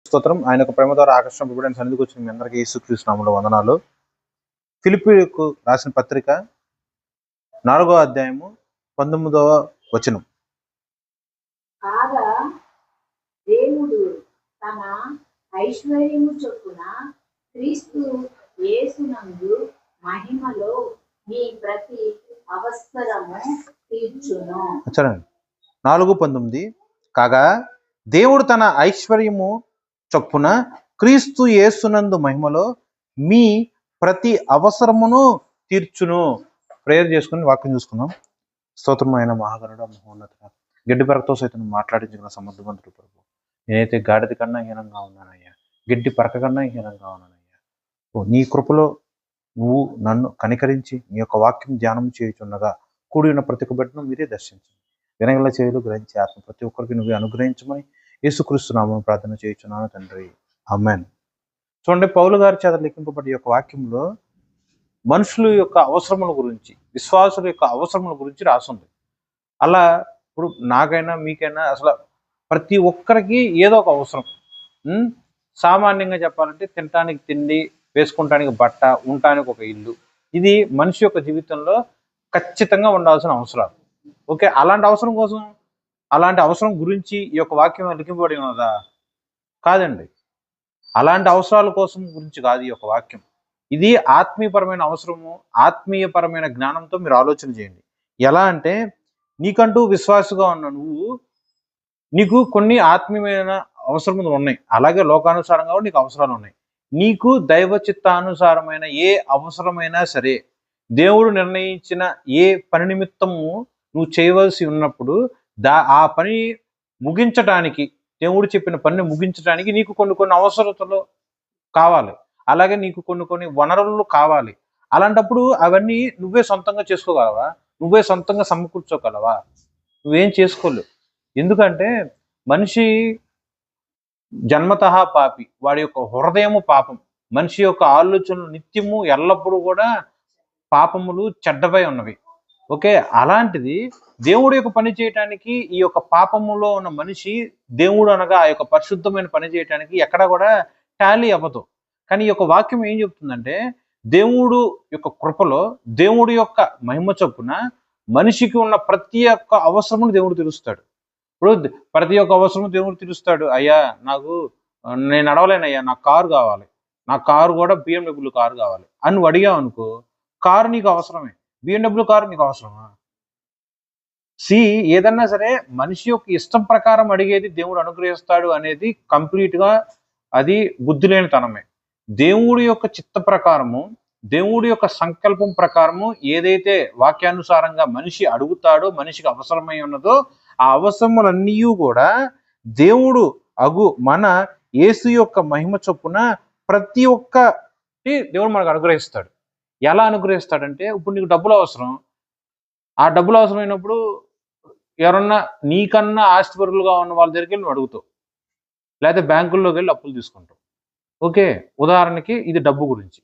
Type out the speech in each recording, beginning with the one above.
స్తోత్రం. ఆయన యొక్క ప్రేమ ద్వారా ఆకర్షింపబడిన సన్నిధికి వచ్చిన మీ అందరికీ యేసుక్రీస్తు నామములో వందనాలు. ఫిలిప్పీయులకు రాసిన పత్రిక 4వ అధ్యాయము 19వ వచనం. కాగా దేవుడు తన ఐశ్వర్యము చొప్పున క్రీస్తు యేసునందు మహిమలో మీ ప్రతి అవసరము తీర్చును. చూడండి 4:19. కాగా దేవుడు తన ఐశ్వర్యము చొప్పున క్రీస్తు యేసునందు మహిమలో మీ ప్రతి అవసరమును తీర్చును. ప్రేయర్ చేసుకుని వాక్యం చూసుకుందాం. స్తోత్రమైన మహాగణుడ మహోన్నత గడ్డి పరకతో సైతం మాట్లాడించిన సమర్థవంతుడు ప్రభు, నేనైతే గాడిద కన్నా హీనంగా ఉన్నానయ్యా, గడ్డి పరక కన్నా హీనంగా ఉన్నానయ్యా. నీ కృపలో నువ్వు నన్ను కనికరించి నీ యొక్క వాక్యం ధ్యానం చేయుచున్నగా కూడి ఉన్న ప్రతి ఒక్క బిడ్డను మీరే దర్శించండి. వినగల చేయలు గ్రహించే ఆత్మ ప్రతి ఒక్కరికి నువ్వే అనుగ్రహించమని యేసుక్రీస్తు నామమున ప్రార్థన చేయుచున్నాను తండ్రి, ఆమేన్. చూడండి, పౌలు గారి చేత లిఖింపబడి యొక్క వాక్యంలో మనుషుల యొక్క అవసరముల గురించి, విశ్వాసుల యొక్క అవసరముల గురించి రాసింది. అలా ఇప్పుడు నాకైనా మీకైనా అసలు ప్రతి ఒక్కరికి ఏదో ఒక అవసరం. సామాన్యంగా చెప్పాలంటే తినటానికి తిండి, వేసుకుంటానికి బట్ట, ఉండటానికి ఒక ఇల్లు, ఇది మనిషి యొక్క జీవితంలో ఖచ్చితంగా ఉండాల్సిన అవసరాలు. ఓకే, అలాంటి అవసరం కోసం, అలాంటి అవసరం గురించి ఈ యొక్క వాక్యం లిఖింపబడి ఉన్నదా? కాదండి. అలాంటి అవసరాల కోసం గురించి కాదు ఈ యొక్క వాక్యం. ఇది ఆత్మీయపరమైన అవసరము, ఆత్మీయపరమైన జ్ఞానంతో మీరు ఆలోచన చేయండి. ఎలా అంటే, నీకంటూ విశ్వాసగా ఉన్న నువ్వు, నీకు కొన్ని ఆత్మీయమైన అవసరములు ఉన్నాయి, అలాగే లోకానుసారంగా నీకు అవసరాలు ఉన్నాయి. నీకు దైవ చిత్తానుసారమైన ఏ అవసరమైనా సరే, దేవుడు నిర్ణయించిన ఏ పని నిమిత్తము నువ్వు చేయవలసి ఉన్నప్పుడు ఆ పని ముగించటానికి, దేవుడు చెప్పిన పనిని ముగించడానికి నీకు కొన్ని అవసరతలు కావాలి, అలాగే నీకు కొన్ని వనరులు కావాలి. అలాంటప్పుడు అవన్నీ నువ్వే సొంతంగా చేసుకోగలవా? నువ్వే సొంతంగా సమకూర్చోగలవా? నువ్వేం చేసుకోలేవు. ఎందుకంటే మనిషి జన్మతః పాపి, వాడి యొక్క హృదయము పాపం. మనిషి యొక్క ఆలోచనలు నిత్యము ఎల్లప్పుడూ కూడా పాపములు, చెడ్డపై ఉన్నవి. ఓకే, అలాంటిది దేవుడు యొక్క పని చేయటానికి ఈ యొక్క పాపములో ఉన్న మనిషి, దేవుడు అనగా ఆ యొక్క పరిశుద్ధమైన పని చేయటానికి ఎక్కడ కూడా టాలీ అవ్వదు. కానీ ఈ యొక్క వాక్యం ఏం చెప్తుందంటే, దేవుడు యొక్క కృపలో, దేవుడి యొక్క మహిమ చొప్పున మనిషికి ఉన్న ప్రతి ఒక్క అవసరమును దేవుడు తీరుస్తాడు. ఇప్పుడు ప్రతి ఒక్క అవసరము దేవుడు తీరుస్తాడు. అయ్యా నేను నడవలేనయ్యా, నాకు కారు కావాలి, నా కారు కూడా BMW కారు కావాలి అని నువ్వు అడిగావు అనుకో, కారు నీకు అవసరమే, BMW కారు నీకు అవసరమా? ఏదన్నా సరే మనిషి యొక్క ఇష్టం ప్రకారం అడిగేది దేవుడు అనుగ్రహిస్తాడు అనేది కంప్లీట్గా అది బుద్ధి లేనితనమే. దేవుడి యొక్క చిత్త ప్రకారము, దేవుడి యొక్క సంకల్పం ప్రకారము ఏదైతే వాక్యానుసారంగా మనిషి అడుగుతాడో, మనిషికి అవసరమై ఉన్నదో, ఆ అవసరములన్నీ కూడా దేవుడు మన యేసు యొక్క మహిమ చొప్పున ప్రతి ఒక్కటి దేవుడు మనకు అనుగ్రహిస్తాడు. ఎలా అనుగ్రహిస్తాడంటే, ఇప్పుడు నీకు డబ్బులు అవసరం, ఆ డబ్బులు అవసరమైనప్పుడు ఎవరన్నా నీకన్నా ఆస్తిపరులుగా ఉన్న వాళ్ళ దగ్గరికి వెళ్ళి నువ్వు అడుగుతావు, లేకపోతే బ్యాంకుల్లోకి వెళ్ళి అప్పులు తీసుకుంటావు. ఓకే, ఉదాహరణకి ఇది డబ్బు గురించి.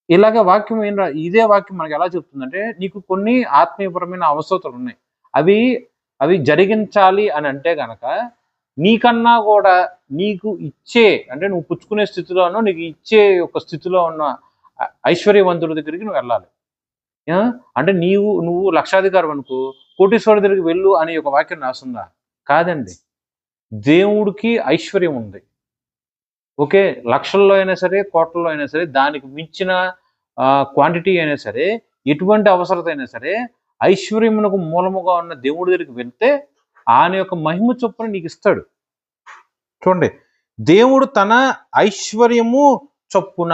ఇలాగే వాక్యం ఇదే వాక్యం మనకి ఎలా చెప్తుందంటే, నీకు కొన్ని ఆత్మీయపరమైన అవసరతలు ఉన్నాయి, అవి జరిగించాలి అని అంటే గనక నీకన్నా కూడా నీకు ఇచ్చే, అంటే నువ్వు పుచ్చుకునే స్థితిలోనూ నీకు ఇచ్చే యొక్క స్థితిలో ఉన్న ఐశ్వర్యవంతుడి దగ్గరికి నువ్వు వెళ్ళాలి. అంటే నువ్వు లక్షాధికారి అనుకో, కోటీశ్వరుడి దగ్గరికి వెళ్ళు అని ఒక వాక్యం రాస్తుందా? కాదండి. దేవుడికి ఐశ్వర్యం ఉంది. ఓకే, లక్షల్లో అయినా సరే, కోట్లలో అయినా సరే, దానికి మించిన క్వాంటిటీ అయినా సరే, ఎటువంటి అవసరత అయినా సరే, ఐశ్వర్యమునకు మూలముగా ఉన్న దేవుడి దగ్గరికి వెళ్తే ఆయన యొక్క మహిమ చొప్పున నీకు ఇస్తాడు. చూడండి, దేవుడు తన ఐశ్వర్యము చొప్పున,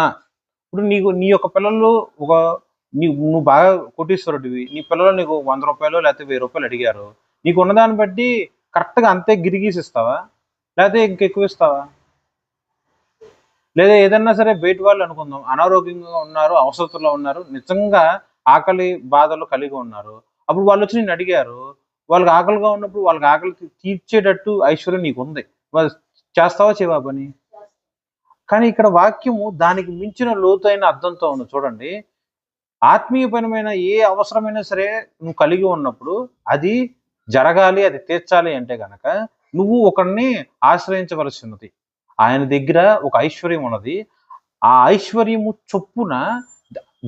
ఇప్పుడు నీ యొక్క పిల్లలు నువ్వు బాగా కోటీశ్వరుడివి, నీ పిల్లలు నీకు 100 రూపాయలు లేకపోతే 1000 రూపాయలు అడిగారు, నీకు ఉన్నదాన్ని బట్టి కరెక్ట్గా అంతే గిరిగీసి ఇస్తావా, లేకపోతే ఇంకెక్కువ ఇస్తావా? లేదా ఏదన్నా సరే బయట వాళ్ళు అనుకుందాం, అనారోగ్యంగా ఉన్నారు, అవసరతలో ఉన్నారు, నిజంగా ఆకలి బాధలు కలిగి ఉన్నారు, అప్పుడు వాళ్ళు వచ్చి నేను అడిగారు, వాళ్ళకి ఆకలిగా ఉన్నప్పుడు వాళ్ళకి ఆకలి తీర్చేటట్టు ఐశ్వర్యం నీకు ఉంది, చేస్తావా చేయవా పని? కానీ ఇక్కడ వాక్యము దానికి మించిన లోతైన అర్థంతో ఉంది. చూడండి, ఆత్మీయపరమైన ఏ అవసరమైనా సరే నువ్వు కలిగి ఉన్నప్పుడు అది జరగాలి, అది తీర్చాలి అంటే గనక నువ్వు ఒకరిని ఆశ్రయించవలసి ఉన్నది. ఆయన దగ్గర ఒక ఐశ్వర్యం ఉన్నది. ఆ ఐశ్వర్యము చొప్పున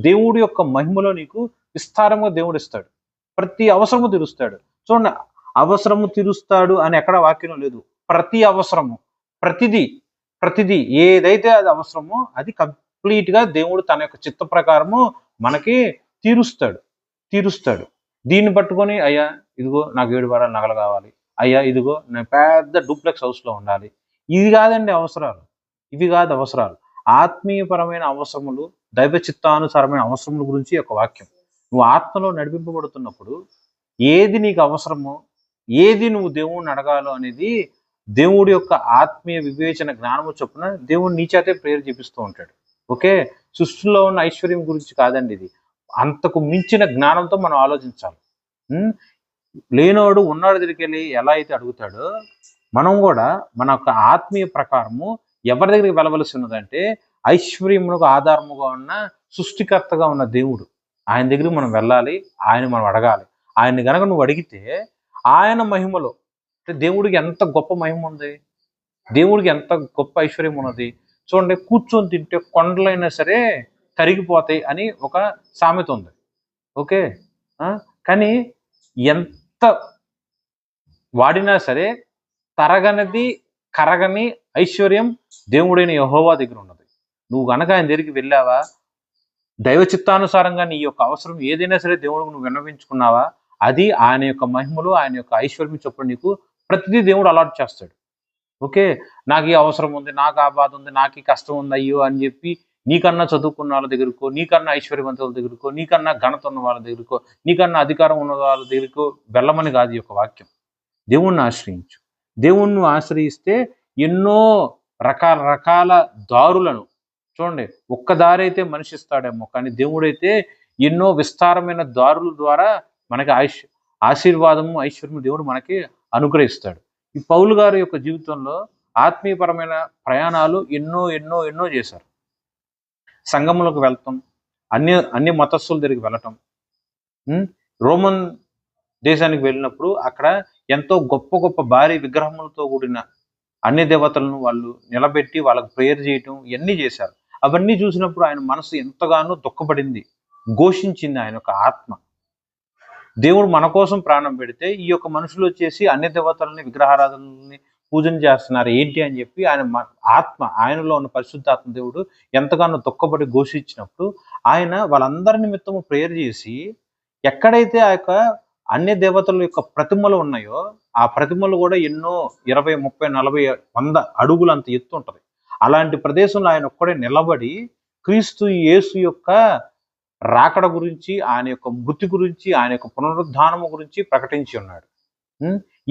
దేవుడి యొక్క మహిమలో నీకు విస్తారంగా దేవుడు ఇస్తాడు. ప్రతి అవసరము తీరుస్తాడు. చూడండి, అవసరము తీరుస్తాడు అని ఎక్కడ వాక్యం లేదు. ప్రతి అవసరము, ప్రతిదీ ఏదైతే అది అవసరమో అది కంప్లీట్ గా దేవుడు తన యొక్క చిత్త ప్రకారము మనకి తీరుస్తాడు. దీన్ని పట్టుకొని, అయ్యా ఇదిగో నాకు 7 వారాల నగలు కావాలి, అయ్యా ఇదిగో నేను పెద్ద డూప్లెక్స్ హౌస్ లో ఉండాలి, ఇది కాదండి అవసరాలు. ఇవి కాదు అవసరాలు. ఆత్మీయపరమైన అవసరములు, దైవ చిత్తానుసారమైన అవసరముల గురించి ఒక వాక్యం. నువ్వు ఆత్మలో నడిపింపబడుతున్నప్పుడు ఏది నీకు అవసరమో, ఏది నువ్వు దేవుణ్ణి అడగాలో అనేది దేవుడి యొక్క ఆత్మీయ వివేచన జ్ఞానము చొప్పున దేవుడు నీ చేతే ప్రేయర్ చేపిస్తూ ఉంటాడు. ఓకే, సృష్టిలో ఉన్న ఐశ్వర్యం గురించి కాదండి ఇది. అంతకు మించిన జ్ఞానంతో మనం ఆలోచించాలి. లేనోడు ఉన్నాడు దగ్గరికి వెళ్ళి ఎలా అయితే అడుగుతాడో, మనం కూడా మన యొక్క ఆత్మీయ ప్రకారము ఎవరి దగ్గరికి వెళ్ళవలసి ఉన్నదంటే ఐశ్వర్యమునకు ఆధారముగా ఉన్న సృష్టికర్తగా ఉన్న దేవుడు, ఆయన దగ్గరికి మనం వెళ్ళాలి, ఆయన మనం అడగాలి. ఆయన్ని గనక నువ్వు అడిగితే ఆయన మహిమలో, అంటే దేవుడికి ఎంత గొప్ప మహిమ ఉంది, దేవుడికి ఎంత గొప్ప ఐశ్వర్యం ఉన్నది. చూడండి, కూర్చొని తింటే కొండలైనా సరే కరిగిపోతాయి అని ఒక సామెత ఉంది. ఓకే, కానీ ఎంత వాడినా సరే తరగనిది కరగని ఐశ్వర్యం దేవుడైన యెహోవా దగ్గర ఉన్నది. నువ్వు గనక ఆయన దగ్గరికి వెళ్ళావా, దైవ చిత్తానుసారంగా నీ యొక్క అవసరం ఏదైనా సరే దేవుడికి నువ్వు విన్నవించుకున్నావా, అది ఆయన యొక్క మహిమలు, ఆయన యొక్క ఐశ్వర్యం చొప్పున నీకు ప్రతిదీ దేవుడు అలాట్ చేస్తాడు. ఓకే, నాకు ఈ అవసరం ఉంది, నాకు ఆ బాధ ఉంది, నాకు ఈ కష్టం ఉంది అయ్యో అని చెప్పి నీకన్నా చదువుకున్న వాళ్ళ దగ్గరకో, నీకన్నా ఐశ్వర్యవంతుల దగ్గరకో, నీకన్నా ఘనత ఉన్న వాళ్ళ దగ్గరకో, నీకన్నా అధికారం ఉన్న వాళ్ళ దగ్గరకో వెళ్ళమని కాదు ఈ యొక్క వాక్యం. దేవుణ్ణి ఆశ్రయించు. దేవుణ్ణి ఆశ్రయిస్తే ఎన్నో రకాల దారులను, చూడండి, ఒక్క దారి అయితే మనిషి ఇస్తాడేమో, కానీ దేవుడైతే ఎన్నో విస్తారమైన దారుల ద్వారా మనకి ఆశీర్వాదము, ఐశ్వర్యము దేవుడు మనకి అనుగ్రహిస్తాడు. ఈ పౌలు గారి యొక్క జీవితంలో ఆత్మీయపరమైన ప్రయాణాలు ఎన్నో చేశారు. సంఘములకు వెళ్తాం, అన్ని మతస్థుల దగ్గరికి వెళ్ళటం. రోమన్ దేశానికి వెళ్ళినప్పుడు అక్కడ ఎంతో గొప్ప భారీ విగ్రహములతో కూడిన అన్ని దేవతలను వాళ్ళు నిలబెట్టి వాళ్ళకి ప్రేయర్ చేయటం ఇవన్నీ చేశారు. అవన్నీ చూసినప్పుడు ఆయన మనసు ఎంతగానో దుఃఖపడింది, ఘోషించింది ఆయన యొక్క ఆత్మ. దేవుడు మన కోసం ప్రాణం పెడితే ఈ యొక్క మనుషులు వచ్చేసి అన్ని దేవతలని, విగ్రహారాధనని పూజన చేస్తున్నారు ఏంటి అని చెప్పి ఆయనలో ఉన్న పరిశుద్ధాత్మ దేవుడు ఎంతగానో దుఃఖపడి ఘోషించినప్పుడు ఆయన వాళ్ళందరి నిమిత్తము ప్రేయర్ చేసి, ఎక్కడైతే ఆ యొక్క అన్ని దేవతల యొక్క ప్రతిమలు ఉన్నాయో ఆ ప్రతిమలు కూడా ఎన్నో 20, 30, 40, 100 అడుగులు అంత ఎత్తు ఉంటుంది. అలాంటి ప్రదేశంలో ఆయన ఒక్కడే నిలబడి క్రీస్తు యేసు యొక్క రాకడ గురించి, ఆయన యొక్క మృతి గురించి, ఆయన యొక్క పునరుద్ధానము గురించి ప్రకటించి ఉన్నాడు.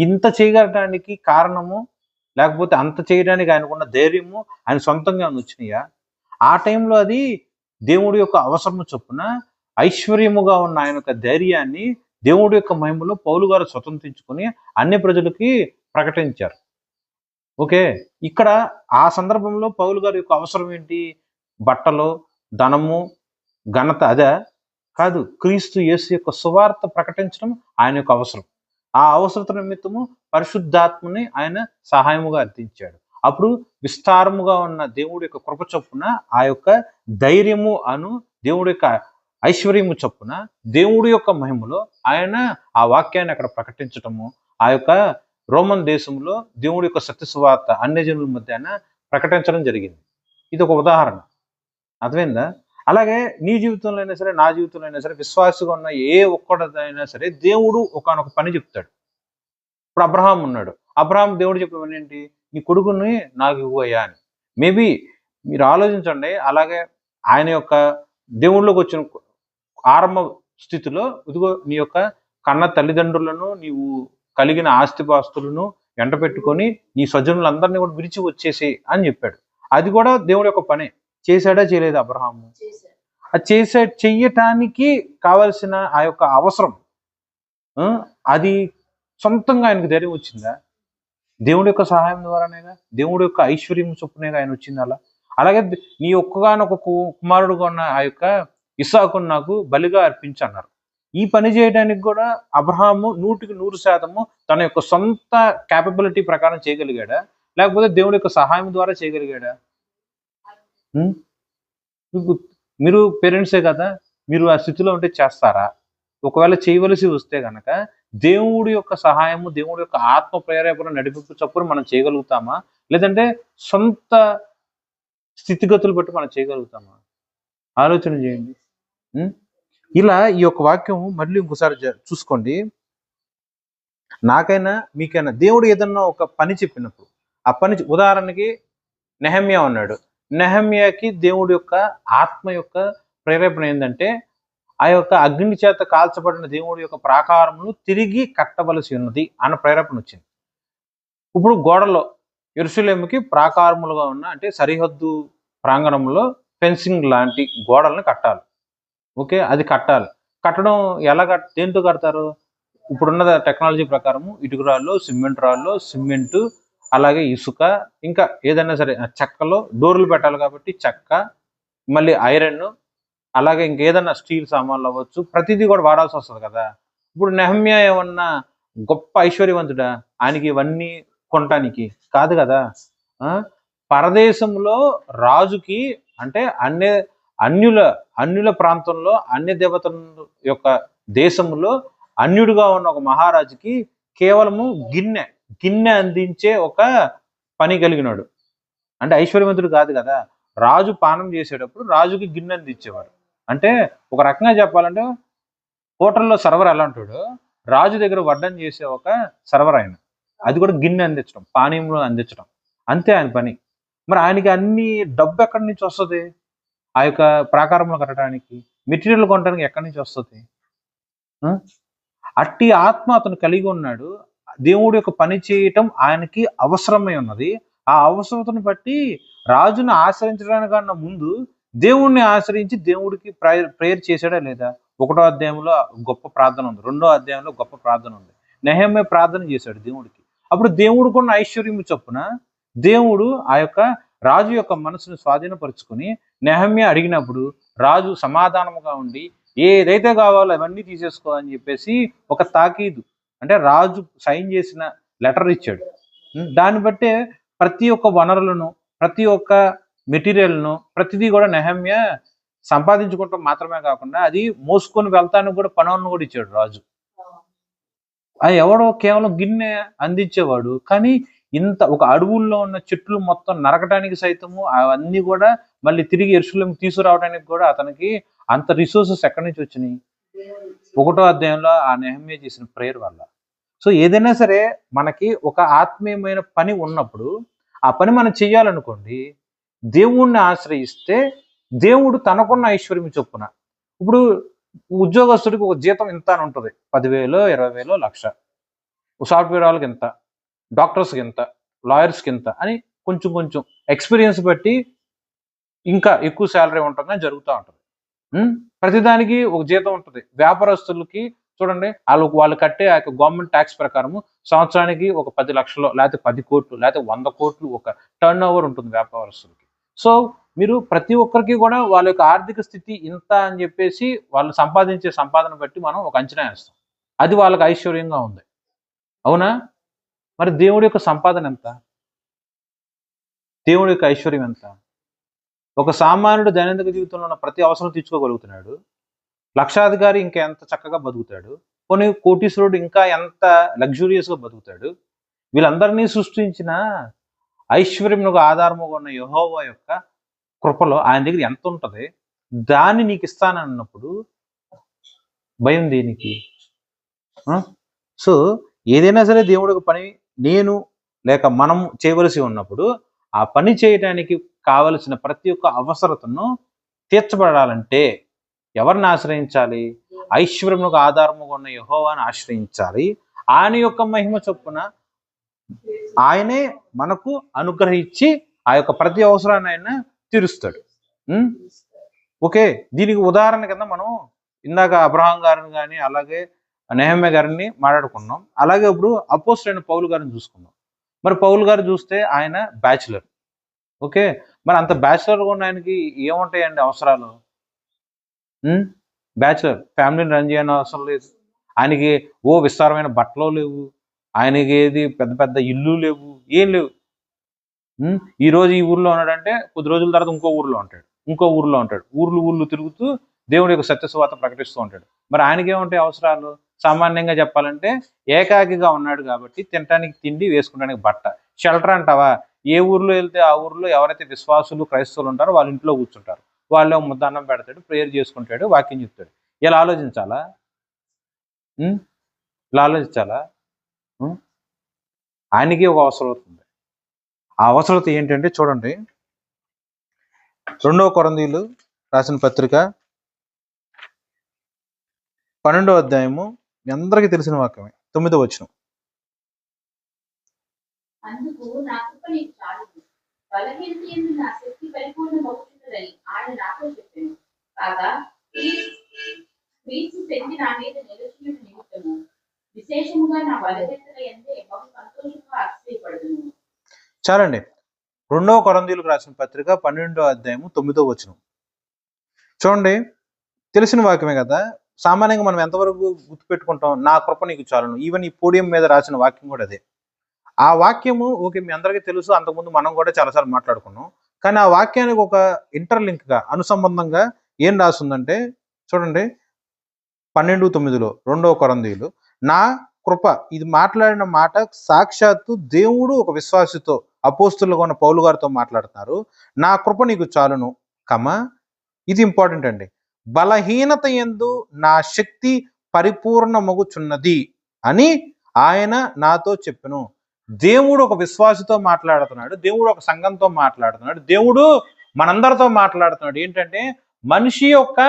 ఇంత చేయగలడానికి కారణము, లేకపోతే అంత చేయడానికి ఆయనకున్న ధైర్యము ఆయన సొంతంగా వచ్చినాయా? ఆ టైంలో అది దేవుడి యొక్క అవసరము చొప్పున ఐశ్వర్యముగా ఉన్న ఆయన యొక్క ధైర్యాన్ని దేవుడి యొక్క మహిమలో పౌలు గారు స్వతంత్రించుకొని అన్ని ప్రజలకి ప్రకటించారు. ఓకే, ఇక్కడ ఆ సందర్భంలో పౌలు గారి యొక్క అవసరం ఏంటి? బట్టలు, ధనము, ఘనత అదే కాదు, క్రీస్తు యేసు యొక్క సువార్త ప్రకటించడం ఆయన యొక్క అవసరం. ఆ అవసరత నిమిత్తము పరిశుద్ధాత్మని ఆయన సహాయముగా అర్థించాడు. అప్పుడు విస్తారముగా ఉన్న దేవుడి యొక్క కృప చొప్పున ఆ యొక్క ధైర్యము దేవుడి యొక్క ఐశ్వర్యము చొప్పున దేవుడి యొక్క మహిమలో ఆయన ఆ వాక్యాన్ని అక్కడ ప్రకటించటము, ఆ యొక్క రోమన్ దేశంలో దేవుడి యొక్క సత్య సువార్త అన్ని జనుల మధ్యాన ప్రకటించడం జరిగింది. ఇది ఒక ఉదాహరణ, అర్థమైందా? అలాగే నీ జీవితంలో అయినా సరే, నా జీవితంలో అయినా సరే, విశ్వాసగా ఉన్న ఏ ఒక్కడైనా సరే దేవుడు ఒకానొక పని చెప్తాడు. ఇప్పుడు అబ్రహాం ఉన్నాడు. అబ్రహాం దేవుడు చెప్పిన ఏంటి? నీ కొడుకుని నాకు ఇవ్వయ్యా అని. మేబీ మీరు ఆలోచించండి. అలాగే ఆయన యొక్క దేవుళ్ళలోకి వచ్చిన ఆరంభ స్థితిలో ఇదిగో నీ యొక్క కన్న తల్లిదండ్రులను, నీవు కలిగిన ఆస్తిపాస్తులను వెంట పెట్టుకొని నీ స్వజనులందరినీ కూడా విడిచి వచ్చేసి అని చెప్పాడు. అది కూడా దేవుడి యొక్క పనే. చేశాడా చేయలేదు అబ్రహాము? అది చెయ్యటానికి కావలసిన ఆ యొక్క అవసరం, అది సొంతంగా ఆయనకు ధైర్యం వచ్చిందా? దేవుడి యొక్క సహాయం ద్వారానేగా, దేవుడి యొక్క ఐశ్వర్యం చొప్పునేగా ఆయన వచ్చింది. అలాగే నీ ఒక్కగానొక కుమారుడుగా ఉన్న ఆ యొక్క ఇస్సాకును నాకు బలిగా అర్పించన్నారు. ఈ పని చేయడానికి కూడా అబ్రహాము 100% తన యొక్క సొంత క్యాపబిలిటీ ప్రకారం చేయగలిగాడా? లేకపోతే దేవుడి యొక్క సహాయం ద్వారా చేయగలిగాడా? ఉం? మీకు మీరు పేరెంట్సే కదా, మీరు ఆ స్థితిలో ఉంటే చేస్తారా? ఒకవేళ చేయవలసి వస్తే గనక దేవుడి యొక్క సహాయము, దేవుడి యొక్క ఆత్మ ప్రేరేపణ నడిపింపు చొప్పున మనం చేయగలుగుతామా? లేదంటే సొంత స్థితిగతులు బట్టి మనం చేయగలుగుతామా? ఆలోచన చేయండి. ఉం? ఇలా ఈ యొక్క వాక్యం మళ్ళీ ఇంకోసారి చూసుకోండి. నాకైనా మీకైనా దేవుడు ఏదన్నా ఒక పని చెప్పినప్పుడు ఆ పని ఉదాహరణకి నెహమ్యా ఉన్నాడు. నెహమ్యాకి దేవుడి యొక్క ఆత్మ యొక్క ప్రేరేపణ ఏంటంటే ఆ యొక్క అగ్ని చేత కాల్చబడిన దేవుడి యొక్క ప్రాకారమును తిరిగి కట్టవలసి ఉన్నది అన్న ప్రేరేపణ వచ్చింది. ఇప్పుడు గోడలో యెరూషలేముకి ప్రాకారములుగా ఉన్న అంటే సరిహద్దు ప్రాంగణంలో ఫెన్సింగ్ లాంటి గోడలను కట్టాలి. ఓకే, అది కట్టాలి. కట్టడం ఎలా దేంతో కడతారు? ఇప్పుడున్న టెక్నాలజీ ప్రకారము ఇటుక రాళ్ళు, సిమెంట్ రాళ్ళు, సిమెంటు, అలాగే ఇసుక, ఇంకా ఏదైనా సరే చెక్కలో డోర్లు పెట్టాలి కాబట్టి చెక్క, మళ్ళీ ఐరన్, అలాగే ఇంకేదన్నా స్టీల్ సామాన్లు అవ్వచ్చు, ప్రతిదీ కూడా వాడాల్సి వస్తుంది కదా. ఇప్పుడు నెహమ్యా ఏమన్నా గొప్ప ఐశ్వర్యవంతుడా? ఆయనకి ఇవన్నీ కొనటానికి కాదు కదా. పరదేశంలో రాజుకి అంటే అన్యుల ప్రాంతంలో అన్య దేవతల యొక్క దేశంలో అన్యుడుగా ఉన్న ఒక మహారాజుకి కేవలము గిన్నె అందించే ఒక పని కలిగినాడు. అంటే ఐశ్వర్యవంతుడు కాదు కదా. రాజు పానం చేసేటప్పుడు రాజుకి గిన్నె అందించేవాడు. అంటే ఒక రకంగా చెప్పాలంటే హోటల్లో సర్వర్ ఎలా ఉంటాడు, రాజు దగ్గర వడ్డం చేసే ఒక సర్వర్ ఆయన. అది కూడా గిన్నె అందించడం, పానీయంలో అందించడం, అంతే ఆయన పని. మరి ఆయనకి అన్ని డబ్బు ఎక్కడి నుంచి వస్తుంది? ఆ యొక్క ప్రాకారంలో కట్టడానికి, మెటీరియల్ కొనడానికి ఎక్కడి నుంచి వస్తుంది? అట్టి ఆత్మ అతను కలిగి ఉన్నాడు. దేవుడి యొక్క పని చేయటం ఆయనకి అవసరమై ఉన్నది. ఆ అవసరతను బట్టి రాజును ఆశ్రయించడానికన్నా ముందు దేవుణ్ణి ఆశ్రయించి దేవుడికి ప్రేయర్ చేశాడా లేదా? 1వ అధ్యాయంలో గొప్ప ప్రార్థన ఉంది, 2వ అధ్యాయంలో గొప్ప ప్రార్థన ఉంది. నెహమ్యా ప్రార్థన చేశాడు దేవుడికి. అప్పుడు దేవుడికున్న ఐశ్వర్యం చొప్పున దేవుడు ఆ యొక్క రాజు యొక్క మనసును స్వాధీనపరుచుకుని నెహమ్యా అడిగినప్పుడు రాజు సమాధానముగా ఉండి ఏదైతే కావాలో అవన్నీ తీసేసుకో అని చెప్పేసి ఒక తాకీదు, అంటే రాజు సైన్ చేసిన లెటర్ ఇచ్చాడు. దాన్ని బట్టే ప్రతి ఒక్క వనరులను, ప్రతి ఒక్క మెటీరియల్ను, ప్రతిదీ కూడా నెహమ్యా సంపాదించుకుంటాం మాత్రమే కాకుండా అది మోసుకొని వెళ్తానికి కూడా పనులను కూడా ఇచ్చాడు రాజు. అది ఎవడో కేవలం గిన్నె అందించేవాడు, కానీ ఇంత ఒక అడవుల్లో ఉన్న చెట్లు మొత్తం నరకటానికి సైతము అవన్నీ కూడా మళ్ళీ తిరిగి యెరూషలేముకు తీసుకురావడానికి కూడా అతనికి అంత రిసోర్సెస్ ఎక్కడి నుంచి వచ్చినాయి? 1వ అధ్యాయంలో ఆ నెహమ్యా చేసిన ప్రేయర్ వల్ల. సో ఏదైనా సరే మనకి ఒక ఆత్మీయమైన పని ఉన్నప్పుడు ఆ పని మనం చెయ్యాలనుకోండి, దేవుణ్ణి ఆశ్రయిస్తే దేవుడు తనకున్న ఐశ్వర్యం చొప్పున, ఇప్పుడు ఉద్యోగస్తుడికి ఒక జీతం ఇంత అని ఉంటుంది, 10,000, 20,000, 1,00,000. సాఫ్ట్వేర్ వాళ్ళకి ఇంత, డాక్టర్స్కి ఇంత, లాయర్స్కి ఇంత అని కొంచెం కొంచెం ఎక్స్పీరియన్స్ బట్టి ఇంకా ఎక్కువ శాలరీ ఉంటుంది జరుగుతూ ఉంటుంది. ప్రతిదానికి ఒక జీతం ఉంటుంది. వ్యాపారస్తులకి చూడండి, వాళ్ళు కట్టే ఆ యొక్క గవర్నమెంట్ ట్యాక్స్ ప్రకారము సంవత్సరానికి ఒక 10 లక్షలు, లేకపోతే 10 కోట్లు, లేకపోతే 100 కోట్లు ఒక టర్న్ ఓవర్ ఉంటుంది వ్యాపారస్తులకి. సో మీరు ప్రతి ఒక్కరికి కూడా వాళ్ళ యొక్క ఆర్థిక స్థితి ఇంత అని చెప్పేసి వాళ్ళు సంపాదించే సంపాదన బట్టి మనం ఒక అంచనా వేస్తాం. అది వాళ్ళకి ఐశ్వర్యంగా ఉంది, అవునా? మరి దేవుడి యొక్క సంపాదన ఎంత? దేవుడి యొక్క ఐశ్వర్యం ఎంత? ఒక సామాన్యుడు దైనందిక జీవితంలో ఉన్న ప్రతి అవసరం తీర్చుకోగలుగుతున్నాడు. లక్షాధికారి ఇంకా ఎంత చక్కగా బతుకుతాడు, కొన్ని కోటీశ్వరుడు ఇంకా ఎంత లగ్జూరియస్గా బతుకుతాడు. వీళ్ళందరినీ సృష్టించిన ఐశ్వర్యమునకు ఆధారముగా ఉన్న యెహోవా యొక్క కృపలో ఆయన దగ్గర ఎంత ఉంటుంది, దాన్ని నీకు ఇస్తానన్నప్పుడు భయం దేనికి? సో ఏదైనా సరే దేవుడికి పని నేను లేక మనం చేయవలసి ఉన్నప్పుడు ఆ పని చేయడానికి కావలసిన ప్రతి ఒక్క అవసరతను తీర్చబడాలంటే ఎవరిని ఆశ్రయించాలి? ఐశ్వర్యమునకు ఆధారముగా ఉన్న యెహోవాను ఆశ్రయించాలి. ఆయన యొక్క మహిమ చొప్పున ఆయనే మనకు అనుగ్రహించి ఆ యొక్క ప్రతి అవసరాన్ని ఆయన తీరుస్తాడు. ఓకే, దీనికి ఉదాహరణ కింద మనం ఇందాక అబ్రహాం గారిని కానీ అలాగే నెహమ్యా గారిని మాట్లాడుకున్నాం. అలాగే ఇప్పుడు అపోస్తలుడైన పౌలు గారిని చూసుకున్నాం. మరి పౌలు గారు చూస్తే ఆయన బ్యాచులర్. ఓకే, మరి అంత బ్యాచులర్గా ఉన్న ఆయనకి ఏముంటాయండి అవసరాలు? బ్యాచులర్, ఫ్యామిలీని రన్ చేయని అవసరం లేదు. ఆయనకి విస్తారమైన బట్టలు లేవు, ఆయనకి ఏది పెద్ద పెద్ద ఇల్లు లేవు, ఏం లేవు. ఈ రోజు ఈ ఊర్లో ఉన్నాడంటే కొద్ది రోజుల తర్వాత ఇంకో ఊర్లో ఉంటాడు, ఇంకో ఊర్లో ఉంటాడు, ఊర్లు తిరుగుతూ దేవుడి యొక్క సత్యసువార్త ప్రకటిస్తూ ఉంటాడు. మరి ఆయనకి ఏముంటాయి అవసరాలు? సామాన్యంగా చెప్పాలంటే ఏకాకిగా ఉన్నాడు కాబట్టి తినటానికి తిండి, వేసుకోవడానికి బట్ట. షెల్టర్ అంటావా? ఏ ఊర్లో వెళ్తే ఆ ఊర్లో ఎవరైతే విశ్వాసులు క్రైస్తవులు ఉంటారో వాళ్ళ ఇంట్లో కూర్చుంటారు. వాళ్ళు ముద్ద అన్నం పెడతాడు, ప్రేయర్ చేసుకుంటాడు, వాక్యం చెప్తాడు. ఇలా ఆలోచించాలా? ఇలా ఆలోచించాలా? ఆయనకి ఒక అవసరం అవుతుంది. ఆ అవసరత ఏంటంటే చూడండి, 2 కొరింథీయులు రాసిన పత్రిక 12వ అధ్యాయము, మీ అందరికీ తెలిసిన వాక్యమే, 9వ వచనం. అందుకు నా కృప నీకు చాలును, బలహీనత యందు నా శక్తి పరిపూర్ణమవుతున్నదని ఆయన నాతో చెప్పాను. కాగా క్రీస్తు శక్తి నా మీద నిలిచియుట నిమిత్తము విశేషముగా నా బలహీనతల యందే బహు సంతోషంగా అతిశయపడుదును. చాలండి. 2 కొరింథీయులకు రాసిన పత్రిక 12వ అధ్యాయము 9వ వచనం చూడండి. తెలిసిన వాక్యమే కదా. సామాన్యంగా మనం ఎంతవరకు గుర్తుపెట్టుకుంటాం? నా కృప నీకు చాలును. ఈవెన్ ఈ పోడియం మీద రాసిన వాక్యం కూడా అదే. ఆ వాక్యము ఓకే, మీ అందరికీ తెలుసు, అంతకుముందు మనం కూడా చాలాసార్లు మాట్లాడుకున్నాం. కానీ ఆ వాక్యానికి ఒక ఇంటర్లింక్గా, అనుసంబంధంగా ఏం రాస్తుందంటే చూడండి, 12:9 2 కొరింథీయులు, నా కృప, ఇది మాట్లాడిన మాట సాక్షాత్తు దేవుడు ఒక విశ్వాసితో, అపోస్తులుగా ఉన్న పౌలు గారితో మాట్లాడుతున్నారు. నా కృప నీకు చాలును, ఇది ఇంపార్టెంట్ అండి, బలహీనత యందు నా శక్తి పరిపూర్ణమగుచున్నది అని ఆయన నాతో చెప్పెను. దేవుడు ఒక విశ్వాసితో మాట్లాడుతున్నాడు, దేవుడు ఒక సంఘంతో మాట్లాడుతున్నాడు, దేవుడు మనందరితో మాట్లాడుతున్నాడు. ఏంటంటే మనిషి యొక్క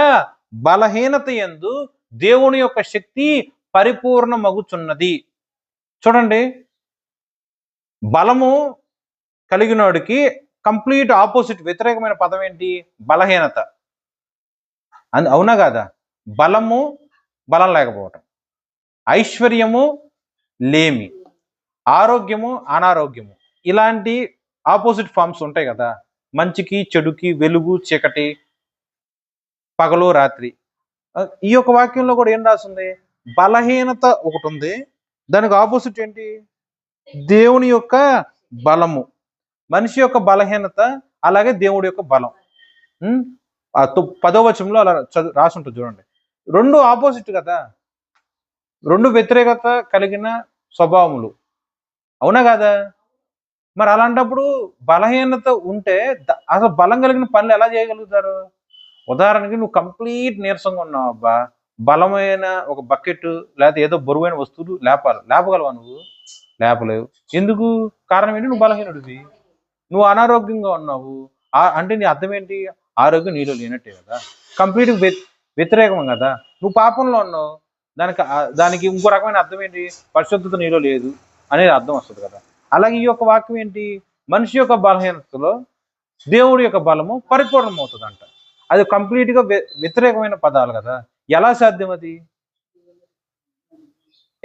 బలహీనత యందు దేవుని యొక్క శక్తి పరిపూర్ణమగుచున్నది. చూడండి, బలము కలిగినోడికి కంప్లీట్ ఆపోజిట్, వ్యతిరేకమైన పదం ఏంటి? బలహీనత. అవునా కాదా? బలము, బలం లేకపోవటం, ఐశ్వర్యము, లేమి, ఆరోగ్యము, అనారోగ్యము, ఇలాంటి ఆపోజిట్ ఫార్మ్స్ ఉంటాయి కదా. మంచికి చెడుకి, వెలుగు చీకటి, పగలు రాత్రి. ఈ యొక్క వాక్యంలో కూడా ఏం రాస్తుంది? బలహీనత ఒకటి ఉంది, దానికి ఆపోజిట్ ఏంటి? దేవుని యొక్క బలము. మనిషి యొక్క బలహీనత, అలాగే దేవుడి యొక్క బలం. 10వ వచనంలో అలా రాసి ఉంటుంది చూడండి. రెండు ఆపోజిట్ కదా, రెండు వ్యతిరేకత కలిగిన స్వభావములు, అవునా కదా? మరి అలాంటప్పుడు బలహీనత ఉంటే అసలు బలం కలిగిన పనులు ఎలా చేయగలుగుతారు? ఉదాహరణకి నువ్వు కంప్లీట్ నీరసంగా ఉన్నావు అబ్బా, బలమైన ఒక బకెట్ లేకపోతే ఏదో బరువైన వస్తువులు లేపగలవా? నువ్వు లేపలేవు. ఎందుకు? కారణం ఏంటి? నువ్వు బలహీనుడివి, నువ్వు అనారోగ్యంగా ఉన్నావు. అంటే నీ అర్థం ఏంటి? ఆరోగ్యం నీలో లేనట్టే కదా, కంప్లీట్ వ్యతిరేకం కదా. నువ్వు పాపంలో ఉన్నావు, దానికి ఇంకో రకమైన అర్థం ఏంటి? పరిశుద్ధత నీలో లేదు అనేది అర్థం వస్తుంది కదా. అలాగే ఈ యొక్క వాక్యం ఏంటి? మనిషి యొక్క బలహీనతలో దేవుడి యొక్క బలము పరిపూర్ణం అవుతుందంట. అది కంప్లీట్గా వ్యతిరేకమైన పదాలు కదా. ఎలా సాధ్యం? అది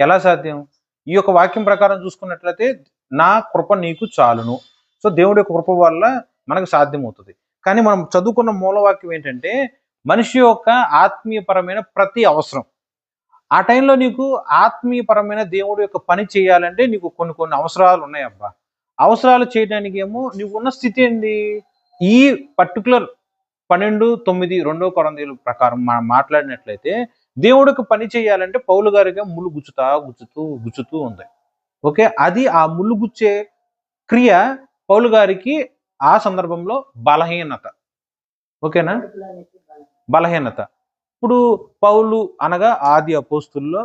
ఎలా సాధ్యం? ఈ యొక్క వాక్యం ప్రకారం చూసుకున్నట్లయితే నా కృప నీకు చాలును. సో దేవుడి యొక్క కృప వల్ల మనకు సాధ్యమవుతుంది. కానీ మనం చదువుకున్న మూలవాక్యం ఏంటంటే మనిషి యొక్క ఆత్మీయపరమైన ప్రతి అవసరం. ఆ టైంలో నీకు ఆత్మీయపరమైన దేవుడి యొక్క పని చేయాలంటే నీకు కొన్ని అవసరాలు ఉన్నాయి అబ్బా. అవసరాలు చేయడానికి ఏమో నువ్వు ఉన్న స్థితి ఏంది? ఈ పర్టికులర్ 12:9 2 కొరింథీయుల ప్రకారం మనం మాట్లాడినట్లయితే దేవుడికి పని చేయాలంటే పౌలు గారిగా ముళ్ళు గుచ్చుతూ ఉంది. ఓకే, అది ఆ ముళ్ళు గుచ్చే క్రియ పౌలు గారికి ఆ సందర్భంలో బలహీనత. ఓకేనా? బలహీనత. ఇప్పుడు పౌలు అనగా ఆది అపోస్తుల్లో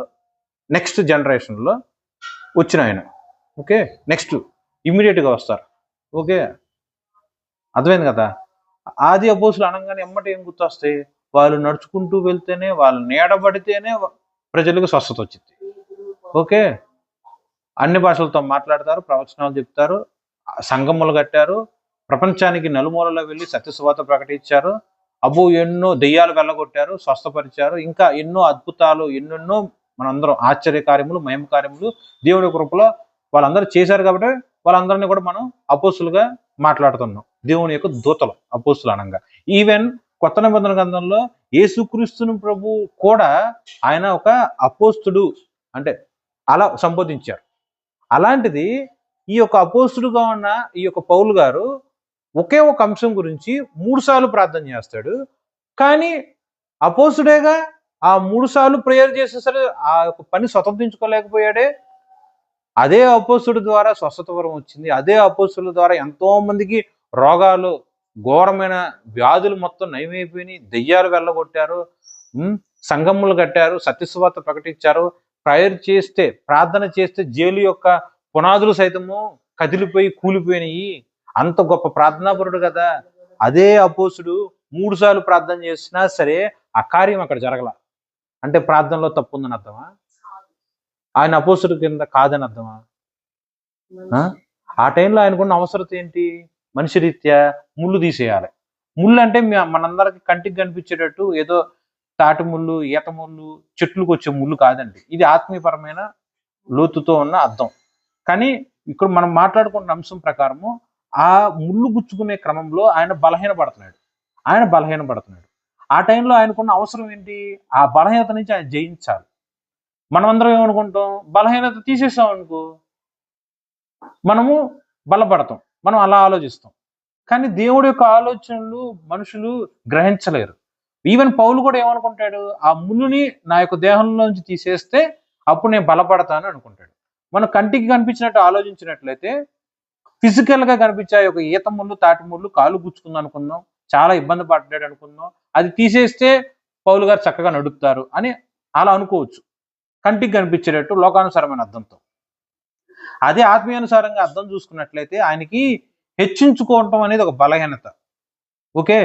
నెక్స్ట్ జనరేషన్లో వచ్చిన ఆయన. ఓకే, నెక్స్ట్ ఇమ్మీడియట్గా వస్తారు. ఓకే, అర్థమైంది కదా. ఆది అపోస్తులు అనగానే ఎమ్మట ఏం గుర్తొస్తాయి? వాళ్ళు నడుచుకుంటూ వెళ్తేనే, వాళ్ళు నీడబడితేనే ప్రజలకు స్వస్థత వచ్చింది. ఓకే, అన్ని భాషలతో మాట్లాడతారు, ప్రవచనాలు చెప్తారు, సంఘములు కట్టారు, ప్రపంచానికి నలుమూలలో వెళ్ళి సత్యసువార్త ప్రకటించారు, ఎన్నో దెయ్యాలు వెళ్ళగొట్టారు, స్వస్థపరిచారు, ఇంకా ఎన్నో అద్భుతాలు, ఎన్నెన్నో మనందరం ఆశ్చర్య కార్యములు, మహిమ కార్యములు దేవుడి కృపలో వాళ్ళందరూ చేశారు. కాబట్టి వాళ్ళందరినీ కూడా మనం అపోస్తులుగా మాట్లాడుతున్నాం, దేవుని యొక్క దూతలు అపోస్తులు అనగా. ఈవెన్ కొత్త నిబంధన గ్రంథంలో యేసుక్రీస్తుని ప్రభు కూడా ఆయన ఒక అపోస్తుడు అంటే అలా సంబోధించారు. అలాంటిది ఈ యొక్క అపోస్తుడుగా ఉన్న ఈ యొక్క పౌలు గారు ఒకే ఒక అంశం గురించి 3 సార్లు ప్రార్థన చేస్తాడు. కానీ అపోస్తుడేగా, ఆ 3 సార్లు ప్రేయర్ చేస్తే సరే ఆ యొక్క పని స్వతంత్రించుకోలేకపోయాడే. అదే అపోస్తుడి ద్వారా స్వస్థత వరం వచ్చింది. అదే అపోస్తుల ద్వారా ఎంతో మందికి రోగాలు, ఘోరమైన వ్యాధులు మొత్తం నయమైపోయినాయి. దెయ్యాలు వెళ్ళగొట్టారు. సంఘములు కట్టారు, సత్యసువార్త ప్రకటించారు. ప్రేయర్ చేస్తే, ప్రార్థన చేస్తే జైలు యొక్క పునాదులు సైతము కదిలిపోయి కూలిపోయినాయి. అంత గొప్ప ప్రార్థనాపరుడు కదా. అదే అపోస్తుడు 3 సార్లు ప్రార్థన చేసినా సరే ఆ కార్యం అక్కడ జరగల. అంటే ప్రార్థనలో తప్పు ఉందని అర్థమా? ఆయన అపోస్తుడు కింద కాదని అర్థమా? ఆ టైంలో ఆయనకున్న అవసరత ఏంటి? మనిషి రీత్యా ముళ్ళు తీసేయాలి. ముళ్ళు అంటే మనందరికి కంటికి కనిపించేటట్టు ఏదో తాటి ముళ్ళు, ఈత ముళ్ళు, చెట్లకు వచ్చే ముళ్ళు కాదండి. ఇది ఆత్మీయపరమైన లోతుతో ఉన్న అర్థం. కానీ ఇక్కడ మనం మాట్లాడుకున్న అంశం ప్రకారము ఆ ముళ్ళు గుచ్చుకునే క్రమంలో ఆయన బలహీనపడుతున్నాడు. ఆ టైంలో ఆయనకున్న అవసరం ఏంటి? ఆ బలహీనత నుంచి ఆయన జయించాలి. మనమందరం ఏమనుకుంటాం? బలహీనత తీసేసాం అనుకో మనము బలపడతాం. మనం అలా ఆలోచిస్తాం. కానీ దేవుడి యొక్క ఆలోచనలు మనుషులు గ్రహించలేరు. ఈవెన్ పౌలు కూడా ఏమనుకుంటాడు? ఆ ముళ్ళుని నా యొక్క దేహంలోంచి తీసేస్తే అప్పుడు నేను బలపడతాను అనుకుంటాడు. మనం కంటికి కనిపించినట్టు ఆలోచించినట్లయితే ఫిజికల్ గా కనిపించే ఒక ఈత ముళ్ళు, తాటి ముళ్ళు కాలు గుచ్చుకుంది అనుకుందాం, చాలా ఇబ్బంది పడ్డాడు అనుకుందాం. అది తీసేస్తే పౌలు గారు చక్కగా నడుపుతారు అని అలా అనుకోవచ్చు, కంటికి కనిపించేటట్టు లోకానుసారమైన అర్థంతో. అదే ఆత్మీయానుసారంగా అర్థం చూసుకున్నట్లయితే ఆయనకి హెచ్చించుకోవటం అనేది ఒక బలహీనత. ఓకే,